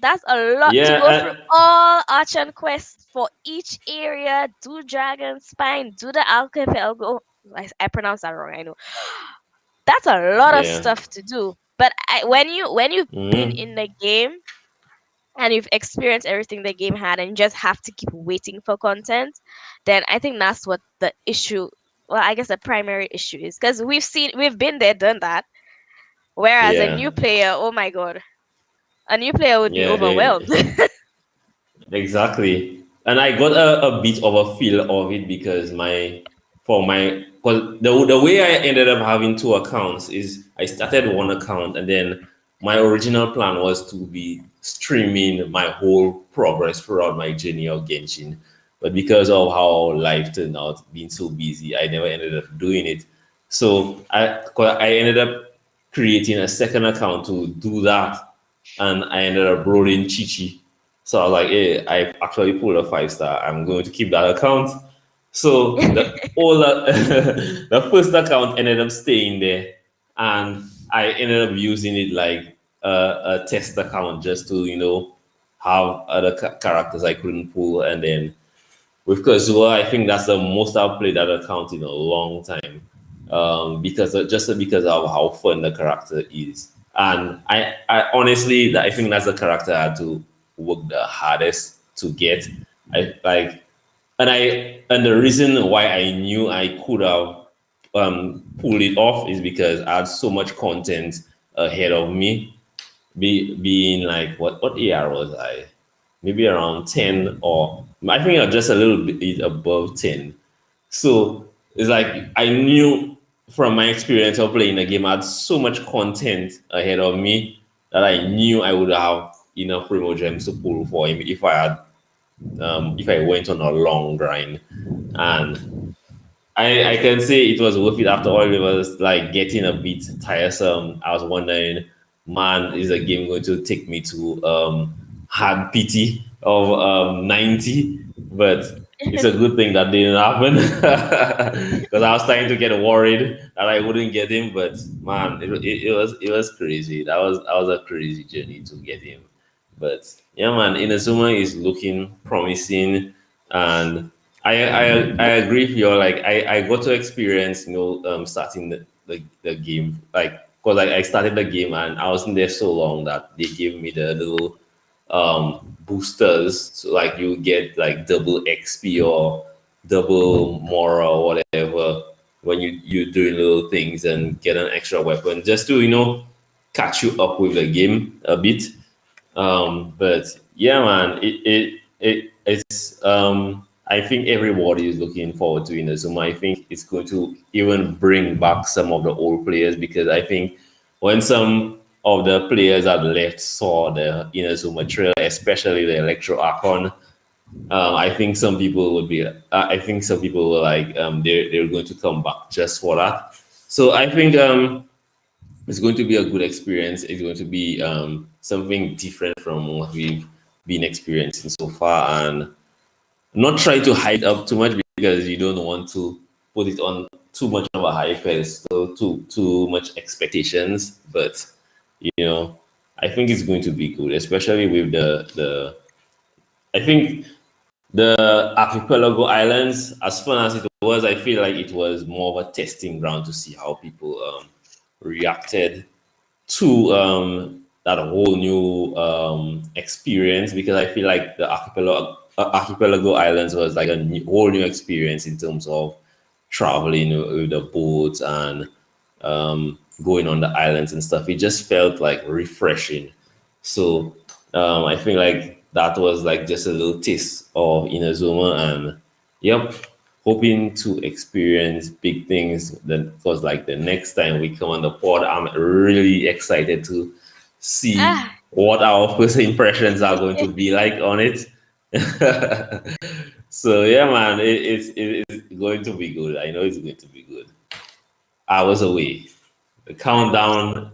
That's a lot to go through Yeah, all Archon quests for each area. Do Dragon Spine, do the Archipelago. I pronounced that wrong, I know. That's a lot of yeah. stuff to do. But when you've been Mm, in the game and you've experienced everything the game had and you just have to keep waiting for content, then I think that's what the issue, well, I guess the primary issue is, because we've been there, done that. Whereas a yeah, new player, oh my god, a new player would be yeah. overwhelmed. Exactly. And I got a bit of a feel of it because because the way I ended up having two accounts is I started one account and then my original plan was to be streaming my whole progress throughout my journey of Genshin. But because of how life turned out, being so busy, I never ended up doing it. So I ended up creating a second account to do that, and I ended up rolling Chichi. So I was like, hey, I actually pulled a 5 star. I'm going to keep that account. So the first account ended up staying there, and I ended up using it like a test account just to have other characters I couldn't pull, and then with Kazuha, I think that's the most I've played that account in a long time. Because of how fun the character is, and I honestly, I think that's the character I had to work the hardest to get. I like, and the reason why I knew I could have pulled it off is because I had so much content ahead of me. Being like what AR was I? Maybe around 10, or I think just a little bit above 10. So it's like I knew from my experience of playing the game, I had so much content ahead of me that I knew I would have enough Primo Gems to pull for him if I went on a long grind. And I can say it was worth it after all. It was like getting a bit tiresome. I was wondering, man, is the game going to take me to hard PT of 90? But it's a good thing that didn't happen because I was starting to get worried that I wouldn't get him. But man, it was crazy. That was a crazy journey to get him. But yeah, man, Inazuma is looking promising, and I agree with you. Like I got to experience starting the game, like because I started the game and I wasn't there so long that they gave me the little boosters, so like you get like double XP or double Mora or whatever when you're doing little things and get an extra weapon just to catch you up with the game a bit. But yeah, man, it's I think everybody is looking forward to Inazuma. I think it's going to even bring back some of the old players because I think when some of the players that left saw the Inazuma trail, especially the Electro Archon, I think some people would be. I think some people were like, they're going to come back just for that. So I think it's going to be a good experience. It's going to be something different from what we've been experiencing so far, and not try to hype it up too much because you don't want to put it on too much of a high pedestal, too much expectations. But I think it's going to be good, especially with the. I think the archipelago islands, as fun as it was, I feel like it was more of a testing ground to see how people reacted to that whole new experience, because I feel like the archipelago islands was like a whole new experience in terms of traveling with the boats and going on the islands and stuff. It just felt like refreshing. So I feel like that was like just a little taste of Inazuma, and yep, hoping to experience big things. Then, because like the next time we come on the pod, I'm really excited to see Ah, what our first impressions are going to be like on it. So yeah, man, it's going to be good. I know it's going to be good. Hours away. The I hope so. countdown.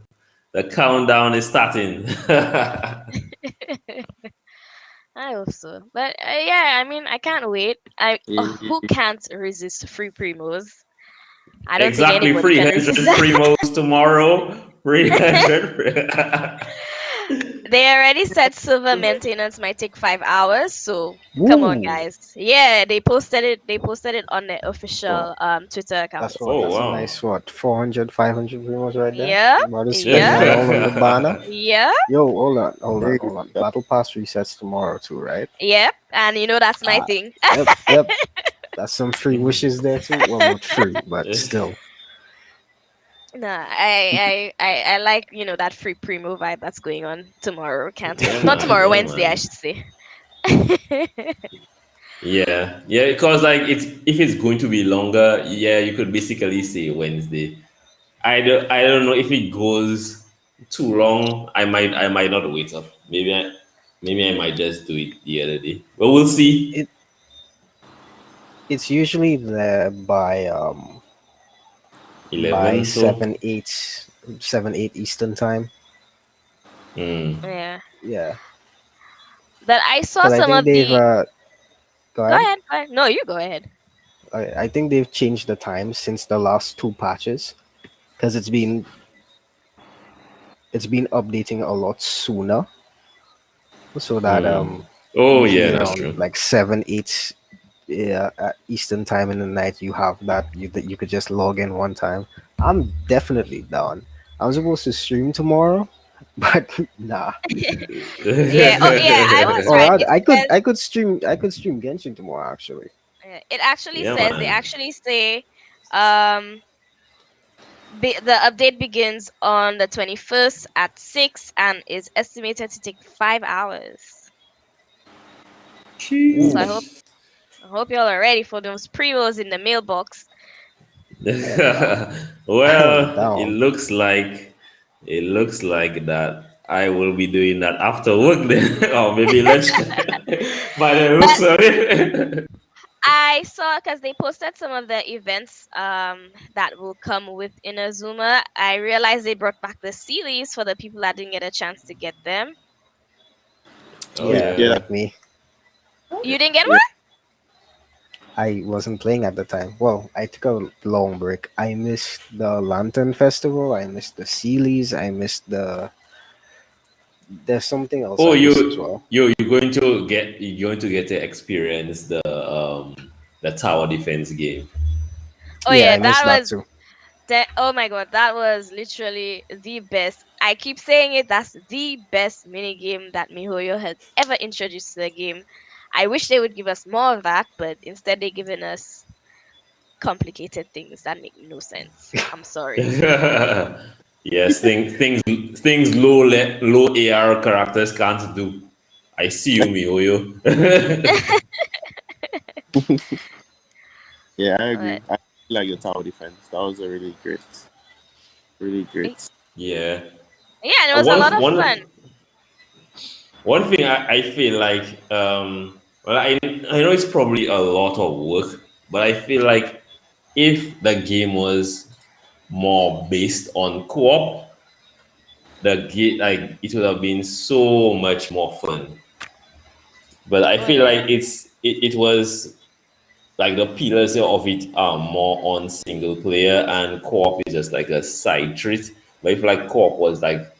The countdown is starting. I hope so. But yeah, I mean, I can't wait. Who Eh, can't resist free primos? I don't think Exactly anybody can 300 resist that. primos tomorrow. 300. They already said silver maintenance might take 5 hours, so come on, Ooh, guys. Yeah, they posted it. They posted it on their well, official Twitter account. that's what. Oh That's a wow. nice what 400, 500 viewers right there. Yeah, About to spend yeah, that all on the banner. yeah, Yo, hold on, hold on, Hey, hold on. Battle Pass resets tomorrow too, right? yeah. And you know that's my Ah, thing. yep, yep. That's some free wishes there too. Well, not free, but still. Nah, I like that free primo vibe that's going on tomorrow. Can't wait. Yeah Not man, tomorrow, yeah Wednesday, I man. should say. Yeah, yeah, because like it's if it's going to be longer, yeah, you could basically say Wednesday. I don't know if it goes too long. I might not wait up. Maybe I might just do it the other day. But we'll see. It it's usually there by 11 so. 7 8 Eastern time. Hmm. Yeah. Yeah, But I saw because I some think of they've the. go Go ahead. ahead. Go ahead. No, you go ahead. I think they've changed the time since the last two patches because it's been updating a lot sooner, so that Hmm. Oh usually yeah, that's around true. like 7 8 Eastern time in the night you have that you could just log in one time. I'm definitely down. I'm supposed to stream tomorrow, but nah. Yeah. Oh, yeah. I was Or right. rather, It I could says. I could stream I could stream Genshin tomorrow actually. It actually Yeah says. They man. actually say. Um. The update begins on the 21st at 6 and is estimated to take 5 hours. So Ooh, I hope y'all are ready for those pre-rolls in the mailbox. I am down. I am Well, it down. looks like that I will be doing that after work then, or maybe lunchtime. By the But looks of it. I saw because they posted some of the events that will come with Inazuma. I realized they brought back the series for the people that didn't get a chance to get them. Oh Yeah, yeah, yeah. like me. You didn't get yeah. one? I wasn't playing at the time. Well, I took a long break. I missed the Lantern Festival. I missed the Sealies. I missed the. There's something else Oh, I missed as well. you're going to get to experience the tower defense game. Oh Yeah, yeah, I that missed that was too. oh my god, that was literally the best. I keep saying it. That's the best mini game that MiHoYo has ever introduced to the game. I wish they would give us more of that, but instead they're giving us complicated things that make no sense. I'm sorry. Yes, things low AR characters can't do. I see you, Mihoyo. Yeah, I But agree. I like your tower defense. That was a really great, really great. Yeah. yeah, and it was a One lot of fun. one one thing I feel like well I know it's probably a lot of work, but I feel like if the game was more based on co-op, the game like it would have been so much more fun. But I Oh feel yeah. like it was like the pillars of it are more on single player and co-op is just like a side treat. But if like co-op was like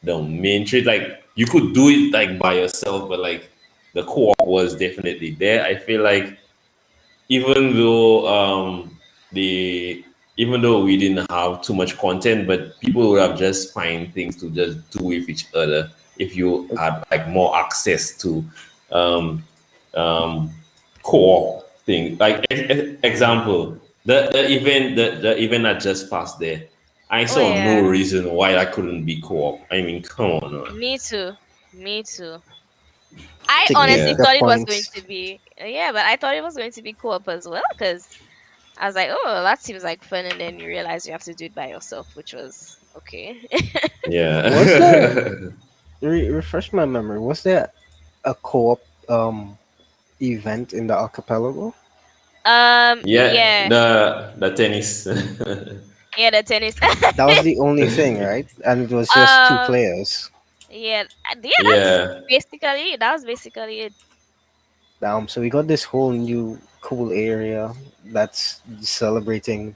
the main treat, like you could do it like by yourself, but like the co-op was definitely there. I feel like even though the even though we didn't have too much content, but people would have just find things to just do with each other if you had like more access to um, um, co-op thing. Like example, the event that just passed there. I Oh saw no yeah. reason why that couldn't be co-op. I mean, come on, man. Me too. Me too. I Tick tick honestly Yeah. the thought it was going points. to be yeah, but I thought it was going to be co-op as well because I was like, oh, that seems like fun, and then you realize you have to do it by yourself, which was okay. Was there Yeah. refresh my memory? Was there a co-op event in the archipelago? Yeah, Yeah, the tennis. yeah, the tennis. That was the only thing, right? And it was just two um, players. yeah, Yeah. that was basically it. So we got this whole new cool area that's celebrating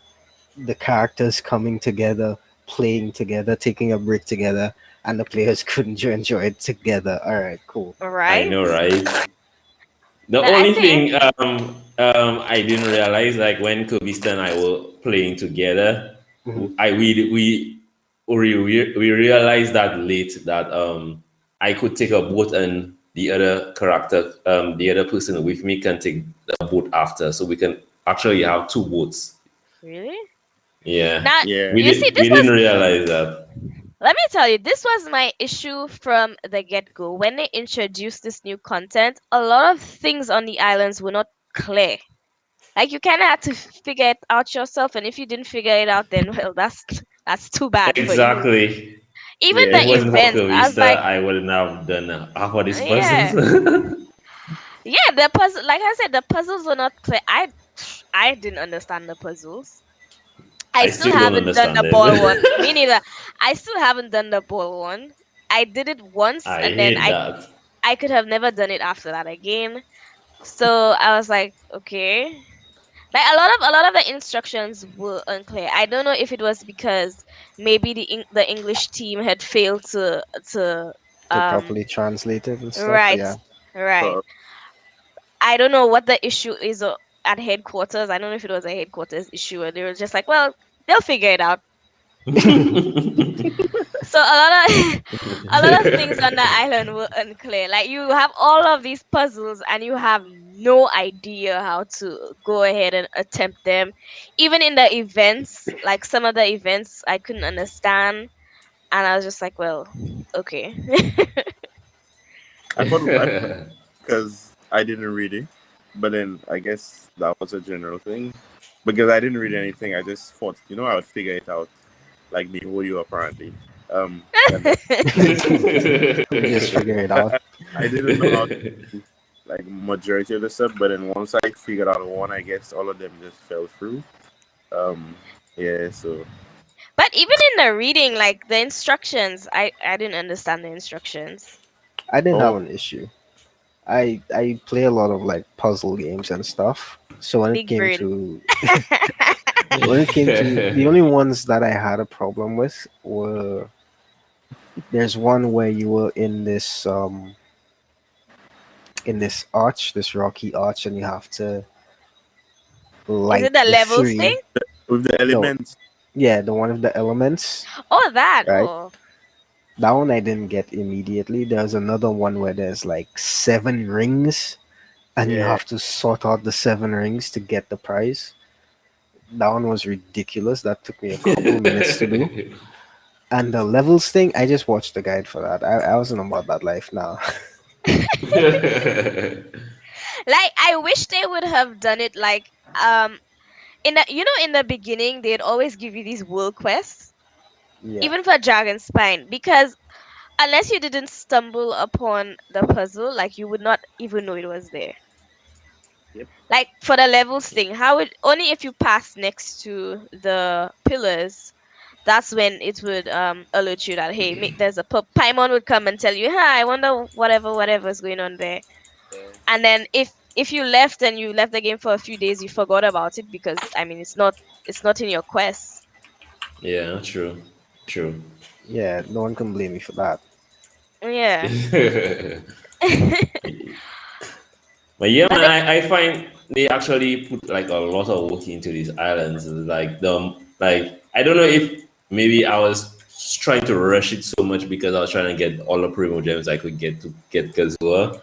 the characters coming together playing together, taking a break together, and the players couldn't enjoy it together. All right, cool. I Right? know, right? The But I only think thing I didn't realize, like when Kobista and I were playing together, Hmm. I we realized that late that I could take a boat and the other person with me can take the boat after, so we can actually have two boats. really. Yeah, Now Yeah. you see, we this didn't was. realize that. Let me tell you, this was my issue from the get go. When they introduced this new content, a lot of things on the islands were not clear. Like you kind of had to figure it out yourself, and if you didn't figure it out, then well, that's too bad for you. Exactly. Even If it Yeah. the wasn't for events, I was Kobista, like, I wouldn't have done half of these puzzles. yeah, yeah. The puzzle, like I said, the puzzles were not clear. I didn't understand the puzzles. I I still still don't haven't done understand the ball one. it. Me neither. I still haven't done the ball one. I did it once, I and then hate that. I could have never done it after that again. So I was like, okay. Like a lot of the instructions were unclear. I don't know if it was because maybe the English team had failed to To um properly translate it and stuff. right, Yeah. right. Uh, I don't know what the issue is at headquarters. I don't know if it was a headquarters issue or they were just like, well, they'll figure it out. So a lot of a lot of things on the island were unclear. Like you have all of these puzzles and you have no idea how to go ahead and attempt them. Even in the events, like some of the events I couldn't understand and I was just like, well, okay. I thought because I didn't read it, but then I guess that was a general thing. Because I didn't read anything, I just thought, I would figure it out, like the whole you apparently. And then We just figure it out. I didn't know how to do, like majority of the stuff, but then once I figured out one, I guess all of them just fell through. Um, yeah, so But even in the reading, like the instructions, I didn't understand the instructions. I didn't have oh an issue. I play a lot of like puzzle games and stuff. So Big brain. when it came to the only ones that I had a problem with were there's one where you were in this arch, this rocky arch, and you have to Is light it the the levels three. thing? with the No, elements, yeah, the one of the elements, Oh, that. right? Oh. That one I didn't get immediately. There's another one where there's like 7 rings, and you yeah. have to sort out the 7 rings to get the prize. That one was ridiculous. That took me a couple minutes to do. And the levels thing, I just watched the guide for that. I wasn't about that life now. Like I wish they would have done it like in the in the beginning they'd always give you these world quests Yeah. even for Dragon Spine because unless you didn't stumble upon the puzzle like you would not even know it was there. Yep. Like for the levels thing, how would only if you pass next to the pillars that's when it would alert you that hey there's a Paimon would come and tell you hi I wonder whatever's going on there. And then if you left and you left the game for a few days you forgot about it because I mean it's not in your quest. Yeah, true. True. Yeah, no one can blame me for that. Yeah. But yeah, But man, they, I find they actually put like a lot of work into these islands. Like I don't know if maybe I was trying to rush it so much because I was trying to get all the primo gems I could get to get Kazua.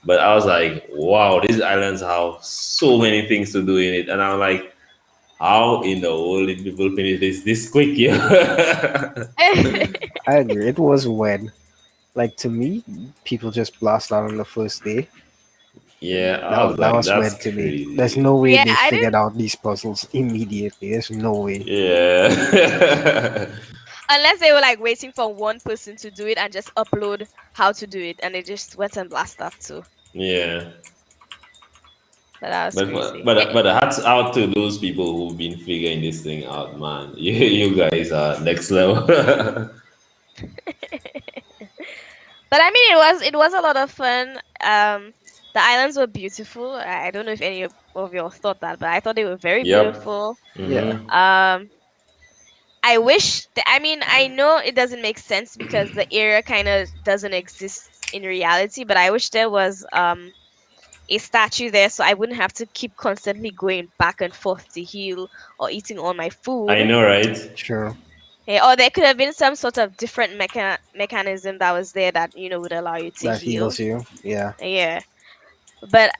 But I was like, wow, these islands have so many things to do in it. And I'm like, how in the world did people finish this quick? Yeah. I agree. It was when, like to me, people just blast out on the first day. Yeah, I was That like, was that's weird to me. There's no crazy. way yeah, they I figured didn't out these puzzles immediately. There's no way. Yeah. unless they were like waiting for one person to do it and just upload how to do it and they just went and blast off too. Yeah. But that was But crazy. but hats out to those people who've been figuring this thing out, man. You guys are next level. But I mean it was a lot of fun. The islands were beautiful. I don't know if any of y'all thought that, but I thought they were very Yep. beautiful. Yeah. Mm-hmm. Um I wish I mean, I know it doesn't make sense because the area kind of doesn't exist in reality, but I wish there was a statue there so I wouldn't have to keep constantly going back and forth to heal or eating all my I food. know, right? Sure. Or there could have been some sort of different mechanism that was there that would allow you to That heal. heals you. Yeah. Yeah, but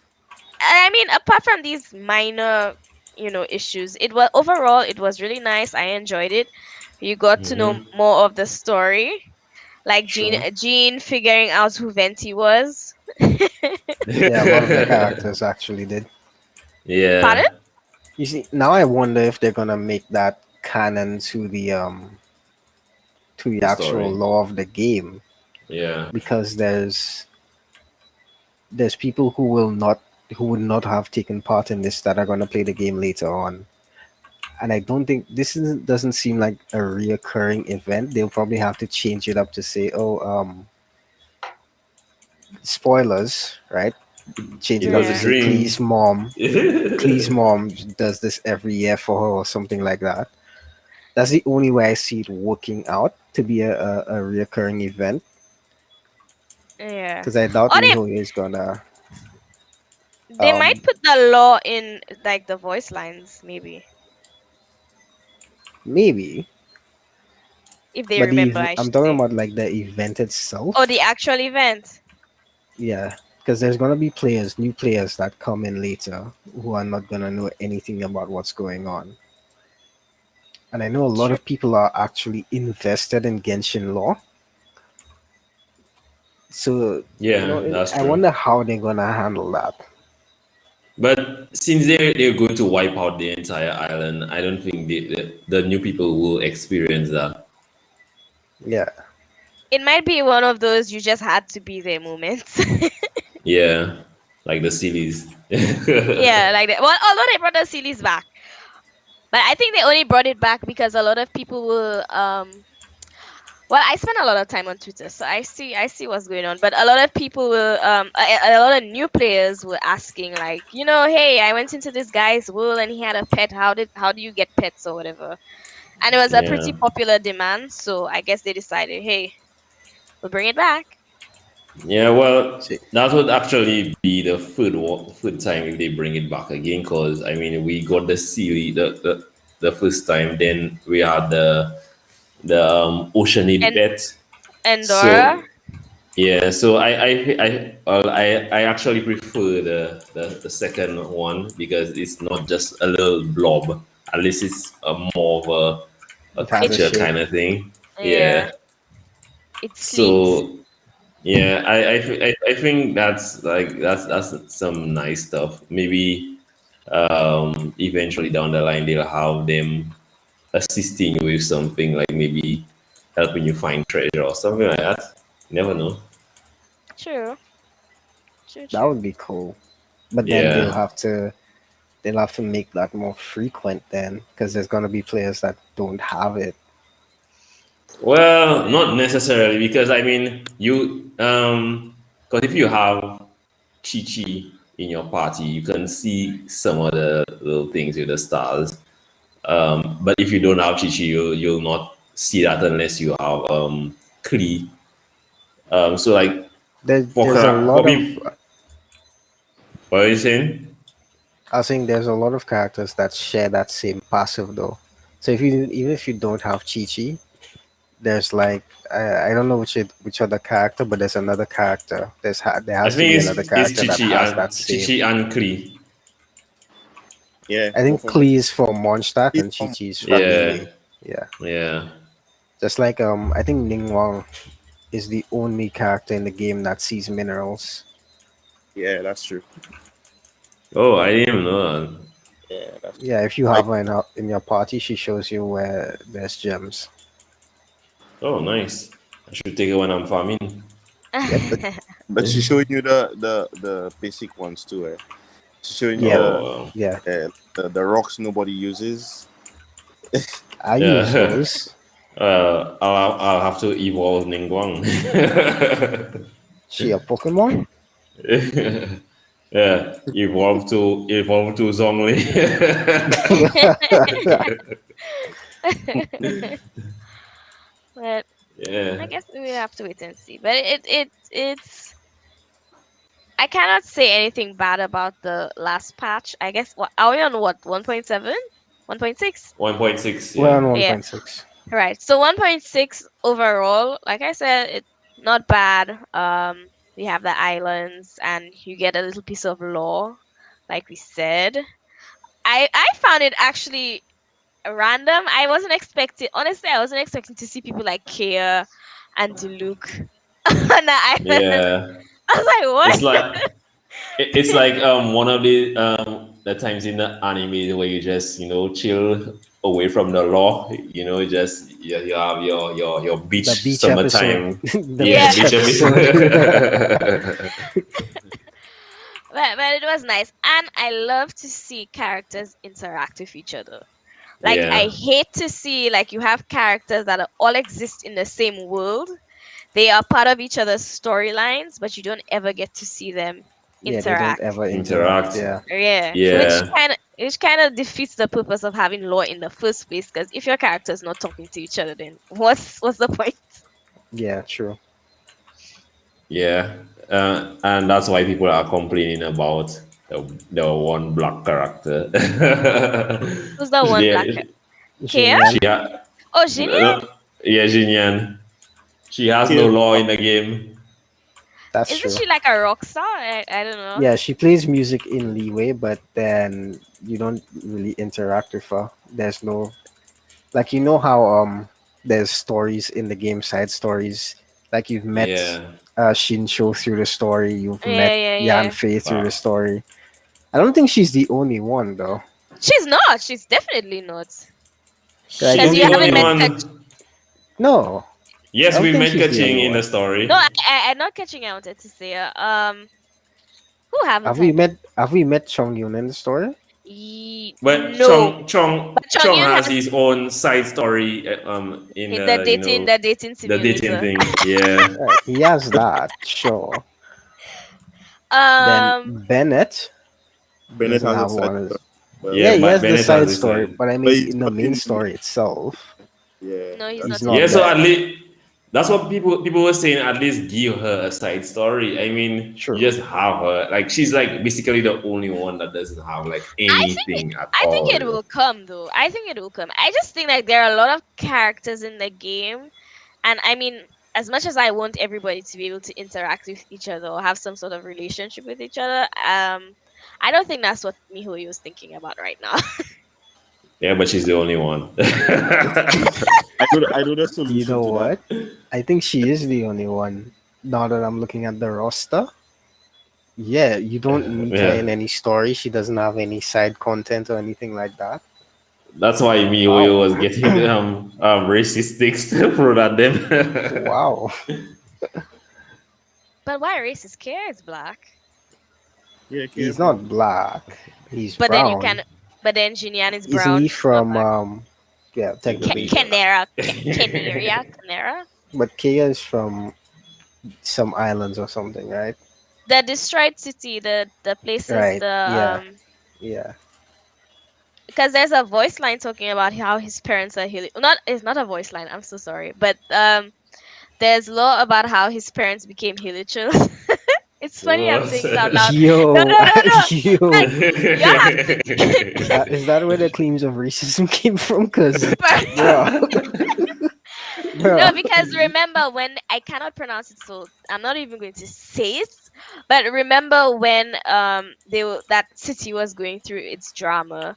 I mean, apart from these minor issues, it was really nice. I enjoyed it. You got to know Hmm. more of the story, like Jean Sure. Jean figuring out who Venti was. Yeah, a lot of the characters actually did. Pardon? Yeah, You see, now I wonder if they're gonna make that canon to the the actual story. law of the game, Yeah. because there's people who would not have taken part in this that are gonna play the game later on. And I don't think doesn't seem like a reoccurring event. They'll probably have to change it up to say, oh, spoilers, right? Change It it up was to a Yeah. say dream. Clee's mom does this every year for her or something like that. That's the only way I see it working out to be a reoccurring event, Yeah. because I doubt Or Miho is gonna they might um put the law in like the voice lines, maybe, maybe, if they but remember, I I'm should talking say. about like the event Or the itself. actual event. Yeah, because there's gonna be new players that come in later who are not gonna know anything about what's going on. And I know a lot True. of people are actually invested in Genshin lore. So, Yeah, that's I true. wonder how they're gonna handle that. But since they're going to wipe out the entire island, I don't think the new people will experience that. Yeah, It might be one of those you just had to be there moments. Yeah, like the series. Yeah, like that. Well, although they brought the series back, but I think they only brought it back because a lot of people will well, I spend a lot of time on Twitter, so I see what's going on. But a lot of people will a lot of new players were asking, like, hey, I went into this guy's world and he had a pet. How do you get pets or whatever? And it was a Yeah. pretty popular demand, so I guess they decided, hey, we'll bring it back. Yeah, well, see, that would actually be the third time if they bring it back again. Cause I mean, we got the series the first time, then we had the Oceanid And pet. Endora, So yeah, so I actually prefer the second one because it's not just a little blob. At least it's more of a it has a it's creature shape. kind of thing. yeah, Yeah. it sleeps. So yeah, I think that's like that's some nice stuff. Maybe eventually down the line they'll have them assisting you with something like maybe helping you find treasure or something like that. Never know. True, true, That true. would be cool. But then Yeah. they'll have to make that more frequent then, because there's gonna be players that don't have it. Well, not necessarily because I mean you because if you have Chi Chi in your party, you can see some of the little things with the stars. But if you don't have Chi Chi, you'll not see that unless you have Klee. So like There's a for lot of people, what are you saying? I think there's a lot of characters that share that same passive though. So even if you don't have Chi Chi, there's like I don't know which other character, but there's another character. There I has to think be another it's character that has that Chi same. Chi and Klee. Yeah, I think both of them. Klee is for Mondstadt It's and Chi from Chi is for Yeah, Ningguang. Yeah, yeah. just like I think Ningguang is the only character in the game that sees minerals. yeah, that's true. Oh, I didn't even know that. Yeah, that's Yeah, if you like have her in your party, she shows you where there's gems. Oh, nice. I should take it when I'm farming. Yep. but she's showing you the basic ones too. Eh? She's showing you Oh, Oh, yeah. the rocks nobody uses. I use yeah. those. I'll have to evolve Ningguang. She a Pokemon? Yeah, evolve to Zhongli. But I Yeah. guess we have to wait and see. But it's I cannot say anything bad about the last patch. I guess what are we on, what, 1.7? 1.6? 1.6. We're on Yeah. Yeah, 1.6. right. So 1.6 overall, like I said, it's not bad. We have the islands and you get a little piece of lore, like we said. I found it actually random. I wasn't expecting, honestly, I wasn't expecting to see people like Kia and Diluc on the island. Yeah. I was like, It's what? like it's like one of the times in the anime where you just chill away from the law. Just you have your The beach beach episode. summertime. The Yeah, Yeah. beach beach episode. episode. But it was nice. And I love to see characters interact with each other. Like, I Yeah. hate to see, like, you have characters that all exist in the same world. They are part of each other's storylines, but you don't ever get to see them Yeah, they don't interact. ever interact. Interact. Yeah. Yeah, Yeah. which kind of defeats the purpose of having lore in the first place. Because if your character's not talking to each other, then what's the point? Yeah, true. Yeah. And that's why people are complaining about the one black character. Who's the one black Yeah, Kia? she Xinyan. Oh, no, Jinian? no, yeah, Jinyan. She has no Kill. law in the game. That's Isn't true. she like a rock star? I don't know. Yeah, she plays music in Leeway, but then you don't really interact with her. There's no, like, you know how there's stories in the game, side stories. Like, you've met Yeah. Shinsho through the story, you've Yeah, met yeah, Yan yeah. Fei through the Wow. story. I don't think she's the only one though. She's not. She's definitely not. 'Cause I She's Because don't you the think only haven't met one. no, I Yes, don't we think met she's the only Kaching in one. the story. No, I'm not catching. I wanted to say, who haven't Have I we met? met Chong Yun in the story? But No, but Chong Chong Yun has has his own side story in the dating the dating simulator. thing. Yeah. Right, he has that, sure. Then Um, Bennett Bennett doesn't has a have side one. story. Well, Yeah, Yeah, he but has the Bennett has side his story, side. but I but mean, he's in the not main in. story itself, Yeah, no, he's that's not he's in the not Yeah, main so there. at story. least that's what people were saying. At least give her a side story. I mean, you True. just have her. Like she's like basically the only one that doesn't have like I think it, anything at I think all. it will come though. I think it will come. I just think like there are a lot of characters in the game, and I mean, as much as I want everybody to be able to interact with each other or have some sort of relationship with each other, I don't think that's what Mihoyo is thinking about right now. Yeah, but she's the only one. I know the You solution know to that. what? I think she is the only one. Now that I'm looking at the roster, yeah, you don't meet her Yeah, in any story. She doesn't have any side content or anything like that. that's why Wow. Miyoyo was getting racist things thrown at them. Wow. But why racist care is black? Yeah, He's careful. not black. He's But then you brown. can, but then Jinyan is Isn't he brown. He's not from black. yeah, technically. Canera, Canaria, Canera. But Kea is from some islands or something, right? The destroyed city, the places, Right. the Yeah. Yeah. because there's a voice line talking about how his parents are not, it's not a voice line, I'm so sorry, but there's law about how his parents became hilichurls. It's funny I'm saying it out loud. No, Yo, no, no, no. yo. Like, you have to Is that where the claims of racism came from? Cause, but- bro, no, bro. because remember when I cannot pronounce it, so I'm not even going to say it. But remember when that city was going through its drama,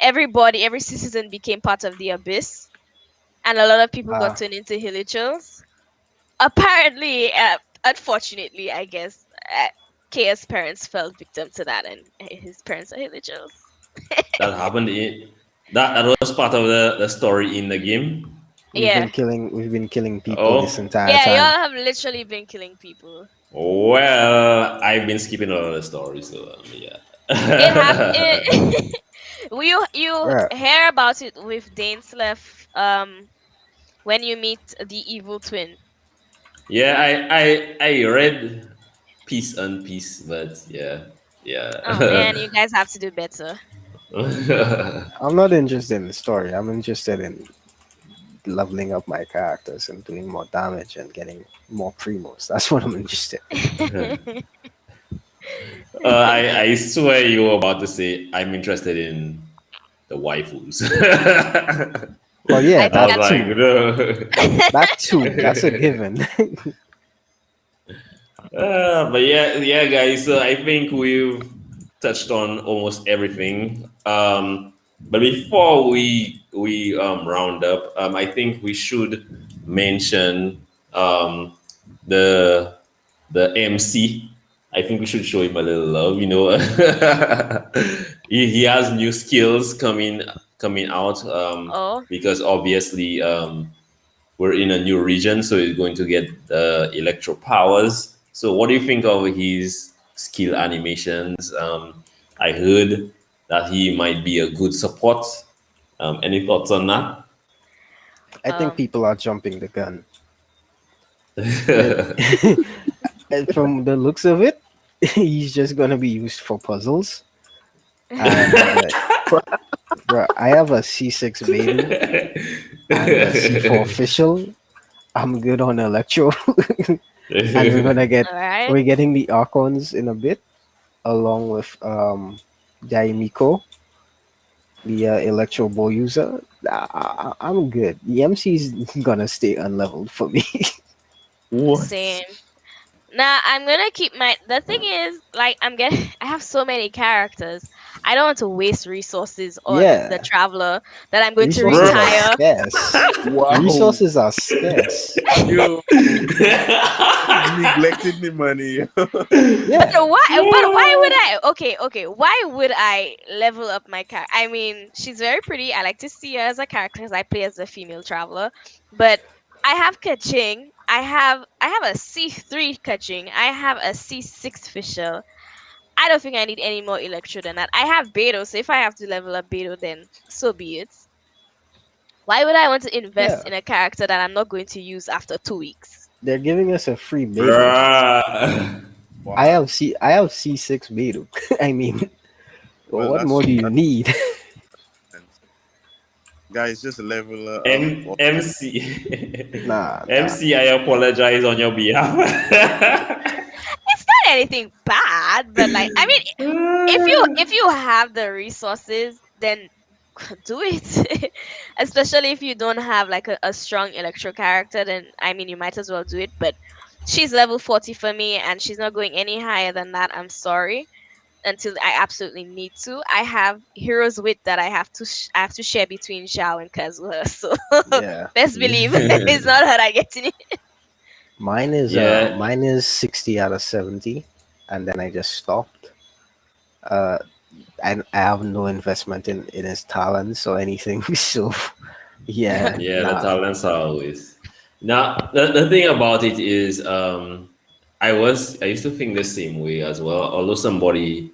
every citizen became part of the abyss, and a lot of people got Ah, turned into hilichurls. Apparently, unfortunately, I guess, Kaya's parents fell victim to that, and his parents are hilichurls. That happened in that was part of the story in the game. Yeah, we've been killing people this Oh, entire yeah, time. y'all have literally been killing people. well, I've been skipping a lot of the stories, so yeah. It happened. You Right. hear about it with Dainsleff when you meet the evil twin. Yeah, I read Piece and Piece, but yeah, Oh man, yeah. you guys have to do better. I'm not interested in the story. I'm interested in leveling up my characters and doing more damage and getting more primos. That's what I'm interested in. I swear you were about to say I'm interested in the waifus. Well, yeah, I I think was that I'm. like, too. no. That too. That's a given. But yeah, guys. So I think we've touched on almost everything. But before we round up, I think we should mention the MC. I think we should show him a little love. He has new skills coming out. Oh, Because obviously we're in a new region, so he's going to get electro powers. So, what do you think of his skill animations? I heard that he might be a good support. Any thoughts on that? I think um, people are jumping the gun. It, and from the looks of it, he's just gonna be used for puzzles. And bro, I have a C6 Beidou and a C4 official. I'm good on Electro, and all right. we're getting the Archons in a bit, along with Daimiko, the Electro Ball user. I'm good. The MC's gonna stay unleveled for me. What? Same. Now I'm gonna keep my. The thing is, like, I'm getting. I have so many characters. I don't want to waste resources on the Yeah, traveler that I'm going to resources are Bruh. retire. scarce. Wow. Resources are scarce. You neglected the money. But Yeah, why? But why would I? Okay, okay. Why would I level up my character? I mean, she's very pretty. I like to see her as a character because I play as a female traveler. But I have Kaching. I have a C3 Kaching. I have a C6 Fisher. I don't think I need any more Electro than that. I have Beto, so if I have to level up Beto, then so be it. Why would I want to invest yeah. in a character that I'm not going to use after 2 weeks? They're giving us a free Beidou. Bruh. Wow. I have C6 Beidou. I mean, Well, what more do you that's need? sense. Guys, just level up. MC. Nah, nah. MC, I apologize on your behalf. It's not anything bad, but like, I mean, if you have the resources, then do it. Especially if you don't have like a strong Electro character, then I mean, you might as well do it. But she's level 40 for me, and she's not going any higher than that. I'm sorry. Until I absolutely need to. I have heroes with that I have to share between Zhao and Kazuha. So Yeah. best believe it's not her that gets in it. Yeah. Mine is 60 out of 70, and then I just stopped. Uh and I have no investment in his talents or anything. So yeah, Yeah, the nah. talents are always. Now, the thing about it is, I used to think the same way as well. Although somebody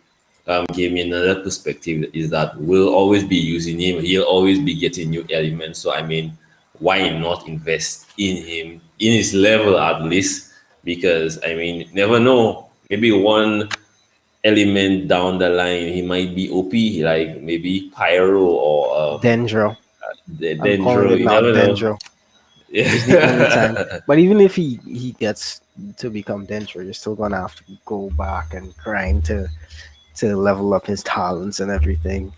gave me another perspective, is that we'll always be using him. He'll always be getting new elements. So I mean, why not invest in him in his level at least? Because I mean, never know. Maybe one element down the line, he might be OP, like maybe Pyro or Dendro. the I'm calling Dendro. it You now. never know. Dendro is the only time. Yeah. But even if he gets to become Dendro, you're still gonna have to go back and grind to level up his talents and everything.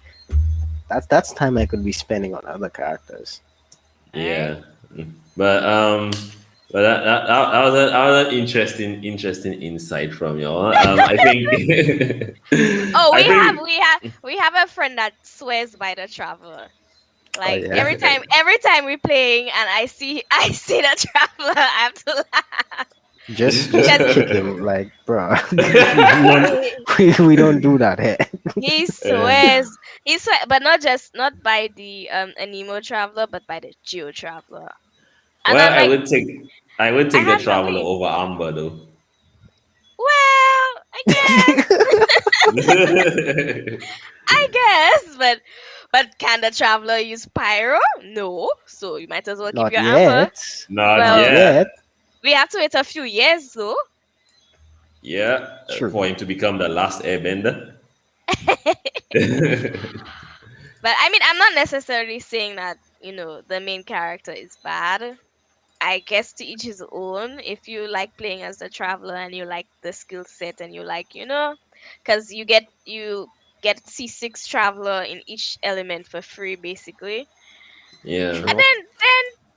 That's time I could be spending on other characters. Alright. Yeah. But but that was an interesting insight from y'all. I think Oh, I think we have a friend that swears by the traveler. Oh Like yeah. every time we're playing and I see the traveler, I have to laugh. Just Because kick him, like, bro. We don't do that here. he uh, swears. He swear, but not by the Anemo traveler, but by the Geo traveler. And well, I'm like, I would I take the have no traveler beef. over Amber though. Well, I guess, but can the traveler use pyro? No, so you might as well keep Not your amber. yet. Not Not Well, yet. yet. we have to wait a few years though. Yeah, True. for him to become the last airbender. But I mean, I'm not necessarily saying that, the main character is bad. I guess to each his own. If you like playing as the traveler and you like the skill set and you like, because you get C6 traveler in each element for free basically. Yeah. And True.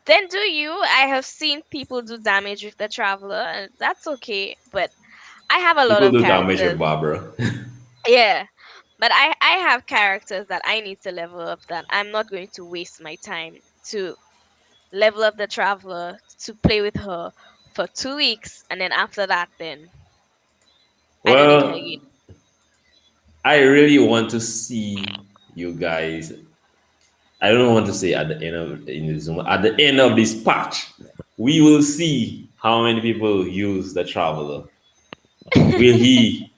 then do you. I have seen people do damage with the traveler and that's okay. But I have a lot People of do damage with characters. Barbara. Yeah. But I have characters that I need to level up that I'm not going to waste my time to level up the traveler to play with her for 2 weeks, and then after that, then I don't need her Well, again. I really want to see you guys. I don't want to say at the end of in the Zoom. At the end of this patch, we will see how many people use the traveler. Will he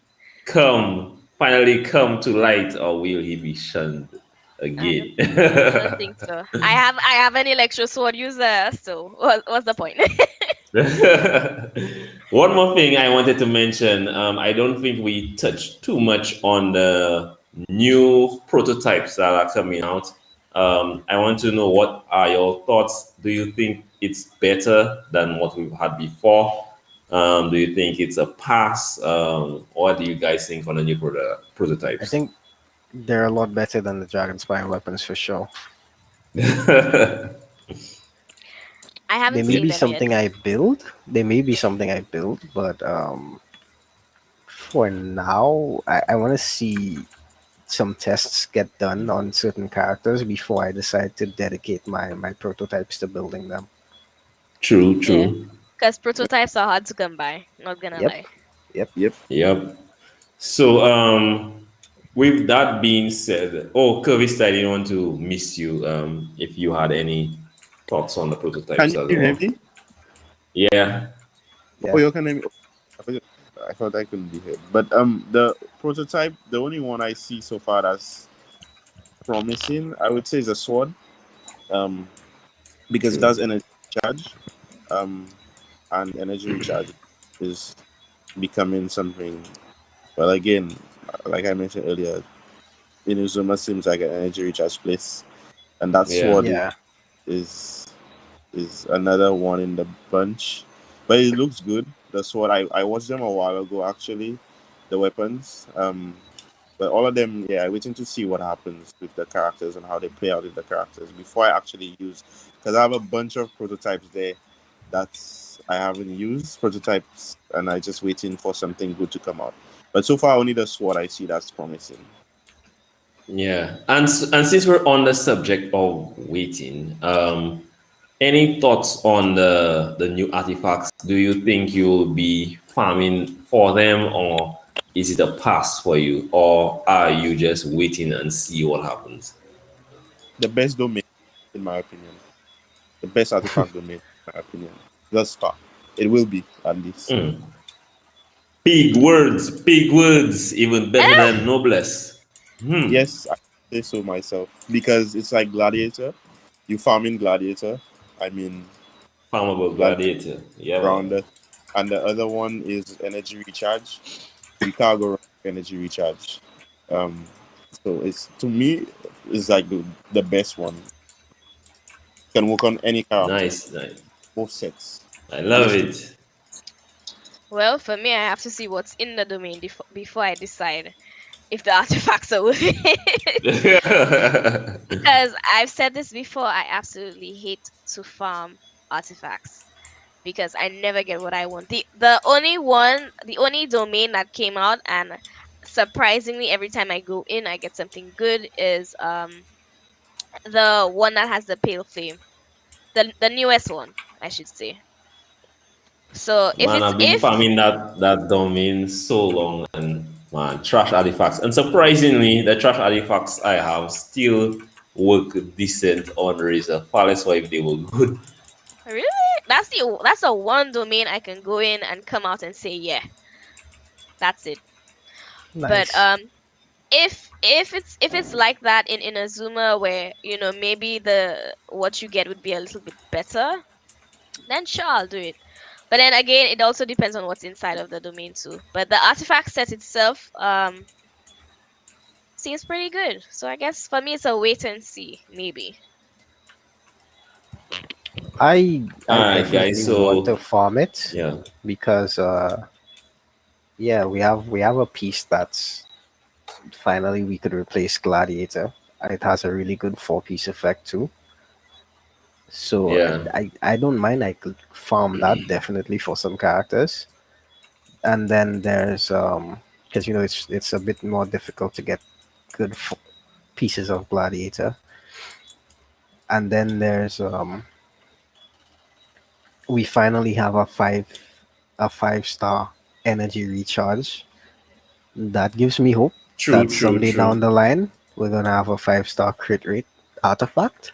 finally come to light, or will he be shunned I don't, again? I don't think so. I have an electro sword user, so what's the point? One more thing I wanted to mention. I don't think we touched too much on the new prototypes that are coming out. I want to know what are your thoughts. Do you think it's better than what we've had before? Do you think it's a pass? What do you guys think on the new I prototypes? think they're a lot better than the Dragon Spine weapons for sure. I They haven't may seen be them yet. something I build. They may be something I build, but for now, I want to see some tests get done on certain characters before I decide to dedicate my prototypes to building them. True, Yeah, true. because prototypes are hard to come by. Not gonna Yep, lie. yep. Yep. Yep. So, with that being said, oh, Curvis, I didn't want to miss you. If you had any thoughts on the Can prototypes you as hear well. me? Yeah, Oh, Yeah. you can hear me. I thought I thought I couldn't be heard. But the prototype, the only one I see so far that's promising, I would say, is a sword. Um, because it true. does energy charge. Um, and energy recharge is becoming something. Well, again, like I mentioned earlier, Inazuma seems like an energy recharge place, and that Yeah, sword Yeah. is is another one in the bunch. But it looks good. The sword, I watched them a while ago actually, the weapons. But all of them, yeah, I'm waiting to see what happens with the characters and how they play out with the characters before I actually use. Because I have a bunch of prototypes there that I haven't used prototypes, and I just waiting for something good to come out. But so far, only the sword I see that's promising. yeah. And since we're on the subject of waiting, any thoughts on the new artifacts? Do you think you'll be farming for them, or is it a pass for you, or are you just waiting and see what happens? The best domain, in my opinion, the best artifact domain, in my opinion, thus far. It will be at least. Big words, even better than noblesse. Yes, I say so myself because it's like Gladiator. You farm in Gladiator. I mean, Farmable Gladiator gladiator. Yeah, man. rounder, and the other one is energy recharge. You can't go wrong with energy recharge. Um, so it's to me, it's like the best one. Can work on any character, Nice, nice. both sets. I love Honestly, it. Well, for me, I have to see what's in the domain before I decide if the artifacts are worth it. Because I've said this before, I absolutely hate to farm artifacts because I never get what I want. The only domain that came out and surprisingly every time I go in I get something good is the one that has the pale flame. The newest one, I should say. So if Man, it's I've been if farming that domain so long, and man, trash artifacts. And surprisingly, the trash artifacts I have still work decent on Razor. Far less why if they were good. really, that's the one domain I can go in and come out and say yeah, that's it. But Nice. if it's like that in Inazuma where maybe the what you get would be a little bit better, then sure I'll do it. But then again, it also depends on what's inside of the domain too. But the artifact set itself, seems pretty good. So I guess for me, it's a wait and see, maybe. I All right, definitely guys. want So to farm it yeah, because yeah, we have a piece that's finally we could replace Gladiator. It has a really good four-piece effect too. So yeah, I don't mind. I could farm that definitely for some characters. And then there's because it's a bit more difficult to get good pieces of Gladiator. And then there's we finally have a 5-star energy recharge. That gives me hope true, that true, someday down true. the line we're gonna have a 5-star crit rate artifact.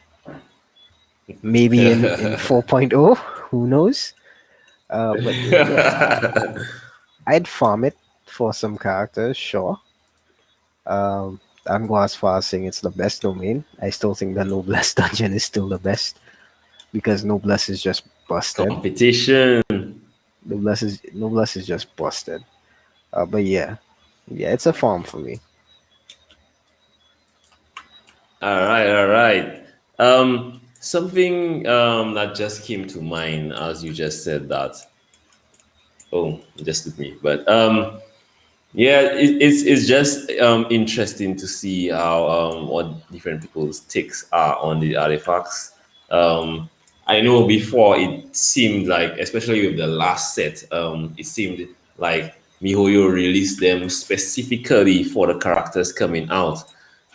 Maybe in 4.0, who knows? But yeah, I'd farm it for some characters, sure. I'm going as far as saying it's the best domain. I still think the Noblesse dungeon is still the best because Noblesse is just busted. Competition. Noblesse is just busted. But yeah, yeah, it's a farm for me. All right, all right. Something that just came to mind as you just said that. Oh, it just with me. But yeah, it's just interesting to see how what different people's takes are on the artifacts. Um, I know before it seemed like, especially with the last set, it seemed like MiHoYo released them specifically for the characters coming out.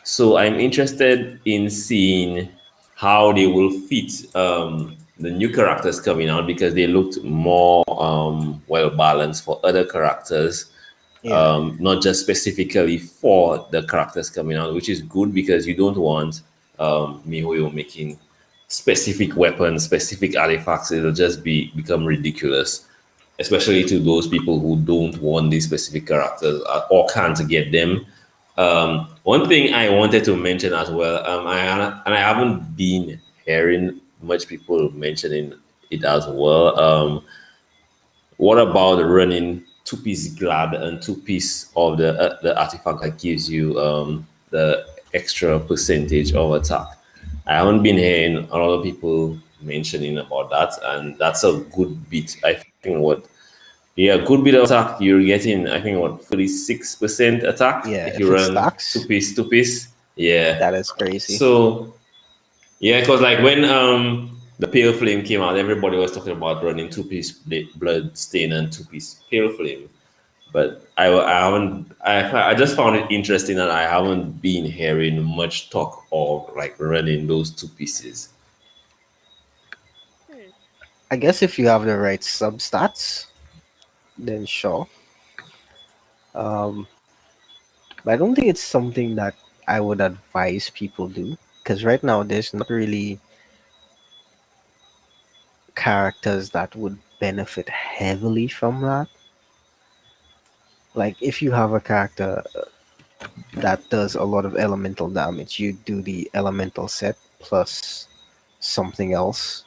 So I'm interested in seeing how they will fit the new characters coming out because they looked more well balanced for other characters, Yeah, not just specifically for the characters coming out, which is good because you don't want MiHoYo making specific weapons, specific artifacts. It'll just become ridiculous, especially to those people who don't want these specific characters or can't get them. One thing I wanted to mention as well, I haven't been hearing much people mentioning it as well. What about running two-piece glad and two-piece of the artifact that gives you the extra percentage of attack? I haven't been hearing a lot of people mentioning about that, and that's a good bit. I think what yeah, good bit of attack. You're getting I think what 36% attack yeah. if you If it run stacks, two piece. Yeah. that is crazy. So yeah, because like when the Pale Flame came out, everybody was talking about running two-piece blood stain and two-piece Pale Flame. But I haven't I just found it interesting that I haven't been hearing much talk of like running those two pieces. Hmm. I guess if you have the right substats, then sure. Um, but I don't think it's something that I would advise people do because right now there's not really characters that would benefit heavily from that. Like if you have a character that does a lot of elemental damage, you do the elemental set plus something else.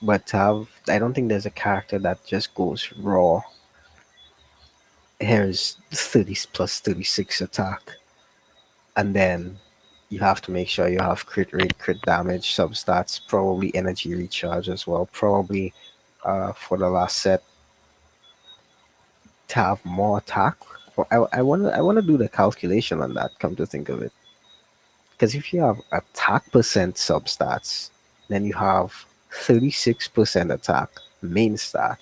But I don't think there's a character that just goes raw. Here's 30 plus 36 attack, and then you have to make sure you have crit rate, crit damage, substats, probably energy recharge as well. Probably for the last set to have more attack. Well, I wanna do the calculation on that. Come to think of it, because if you have attack percent substats, then you have 36% attack main stat.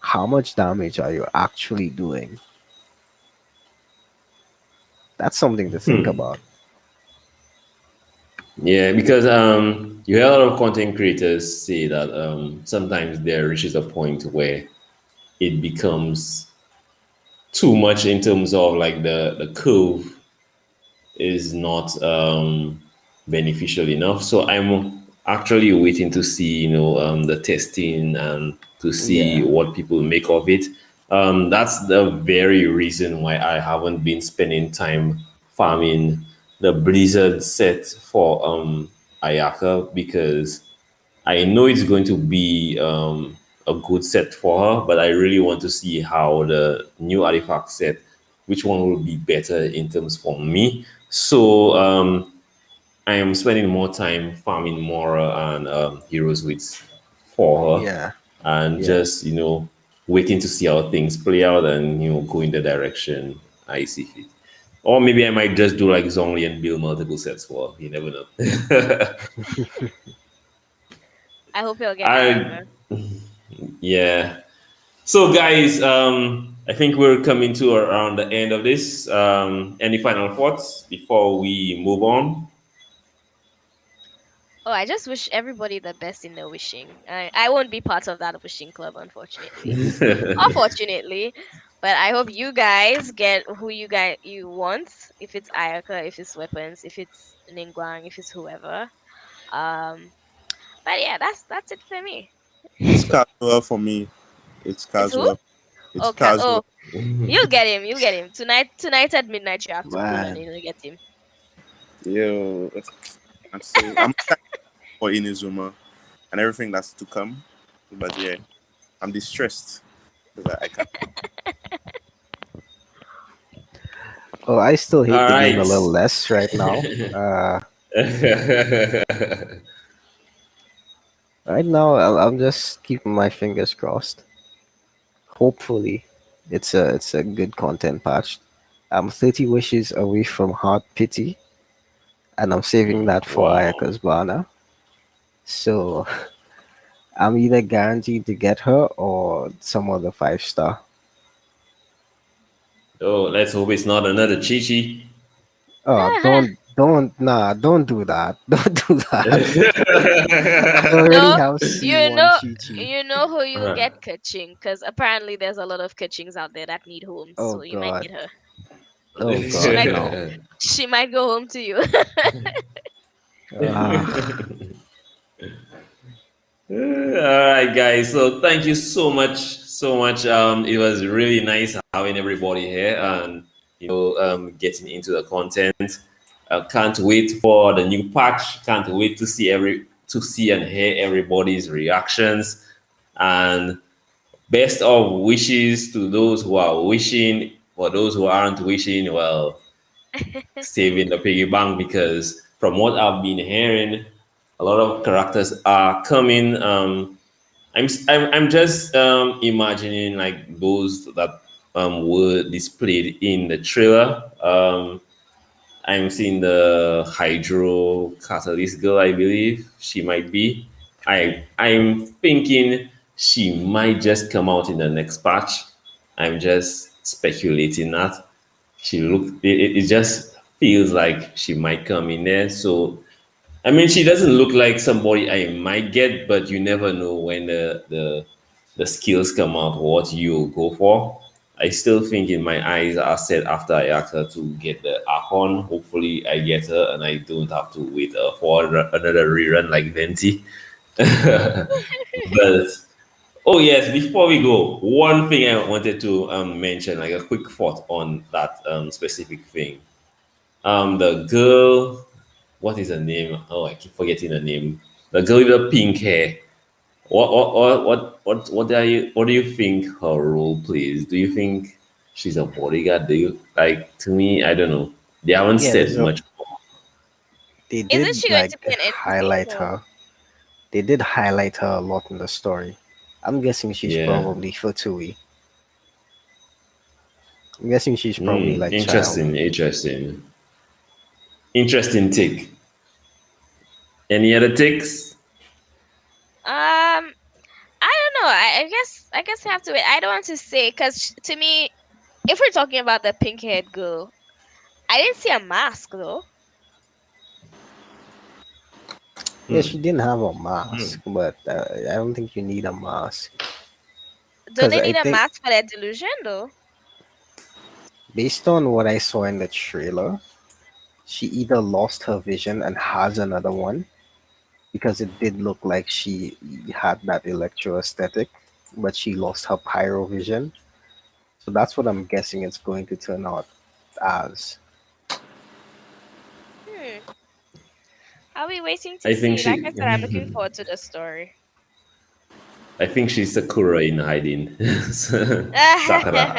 How much damage are you actually doing? That's something to think about. Yeah, because you hear a lot of content creators say that sometimes there reaches a point where it becomes too much in terms of like the curve is not beneficial enough. So I'm actually waiting to see, the testing and to see Yeah, what people make of it. That's the very reason why I haven't been spending time farming the Blizzard set for Ayaka because I know it's going to be a good set for her, but I really want to see how the new artifact set which one will be better in terms for me. So I am spending more time farming Mora and heroes with for her, Yeah, and yeah. just waiting to see how things play out and go in the direction I see fit. Or maybe I might just do like Zhongli and build multiple sets for her. You never know. I hope you'll get I Ayaka. Yeah. So guys, I think we're coming to around the end of this. Any final thoughts before we move on? Oh, I just wish everybody the best in the wishing. I won't be part of that wishing club, unfortunately. Unfortunately. But I hope you guys get who you want. If it's Ayaka, if it's weapons, if it's Ningguang, if it's whoever. Um but yeah, that's it for me. It's casual for me. It's It's who? casual. It's Okay. casual. Oh, you'll get him. You'll get him. Tonight at midnight you have to pull and Man, you'll get him. Yo, I'm excited for Inazuma and everything that's to come. But yeah, I'm distressed because I can't. well, I still All hate the game a right. little less right now. Right now, I'm just keeping my fingers crossed. Hopefully, it's a good content patch. I'm 30 wishes away from Heart Pity, and I'm saving that for Wow. Ayaka's banner. So I'm either guaranteed to get her or some other 5 star. Oh, let's hope it's not another Chi Oh, don't do that. Don't do that. I already No, have you C1 know Chi Chi. you know who you'll Uh, get Kaching, because apparently there's a lot of Kachings out there that need homes, Oh so you might God. get her. Oh She God, might no. she might go home to you. Ah, All right, guys. So thank you so much, so much. It was really nice having everybody here and getting into the content. Can't wait for the new patch. Can't wait to see and hear everybody's reactions. And best of wishes to those who are wishing. For those who aren't wishing, well, saving the piggy bank, because from what I've been hearing, a lot of characters are coming. I'm just imagining like those that were displayed in the trailer. I'm seeing the Hydro Catalyst girl, I believe she might be. I'm thinking she might just come out in the next patch. I'm just speculating that it just feels like she might come in there. So I mean, she doesn't look like somebody I might get, but you never know when the skills come out what you'll go for. I still think in my eyes are set after I asked her to get the Archon. Hopefully, I get her and I don't have to wait for another rerun like Venti. But oh yes, before we go, one thing I wanted to mention, like a quick thought on that specific thing. The girl, what is her name? Oh, I keep forgetting her name. The girl with the pink hair. What do you think her role plays? Do you think she's a bodyguard? Do you like, to me? I don't know. They haven't yeah. said So much. they Isn't did she going to like be an NPC? highlight No. her. They did highlight her a lot in the story. I'm guessing she's Yeah. probably Fatui. I'm guessing she's probably like child. Interesting. Interesting. Interesting take. Any other takes? I don't know. I guess I have to wait. I don't want to say, because to me, if we're talking about the pink haired girl, I didn't see a mask though. Yeah, Hmm. she didn't have a Hmm. mask, but I don't think you need a mask Don't because they I need a think mask for their delusion though? based on what I saw in the trailer, she either lost her vision and has another one because it did look like she had that electro aesthetic, but she lost her pyro vision. So that's what I'm guessing it's going to turn out as. Hmm. I'll be waiting to I think see. Like I she. said, I'm looking forward to the story. I think she's Sakura in hiding. Sakura.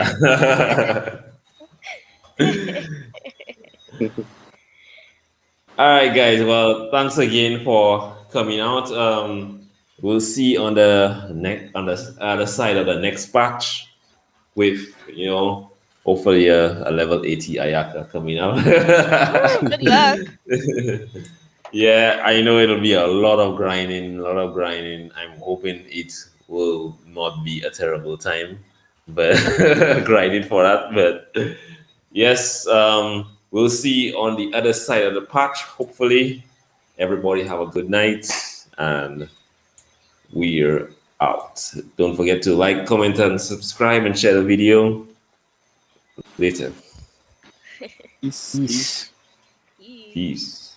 All right, guys. Well, thanks again for coming out. We'll see on the other side of the next patch with hopefully a level 80 Ayaka coming out. Woo, good luck. Yeah, I know it'll be a lot of grinding, a lot of grinding. I'm hoping it will not be a terrible time, but grinding for that. But yes, we'll see on the other side of the patch. Hopefully, everybody have a good night, and we're out. Don't forget to like, comment, and subscribe, and share the video. Later. Peace. Peace. Peace. Peace.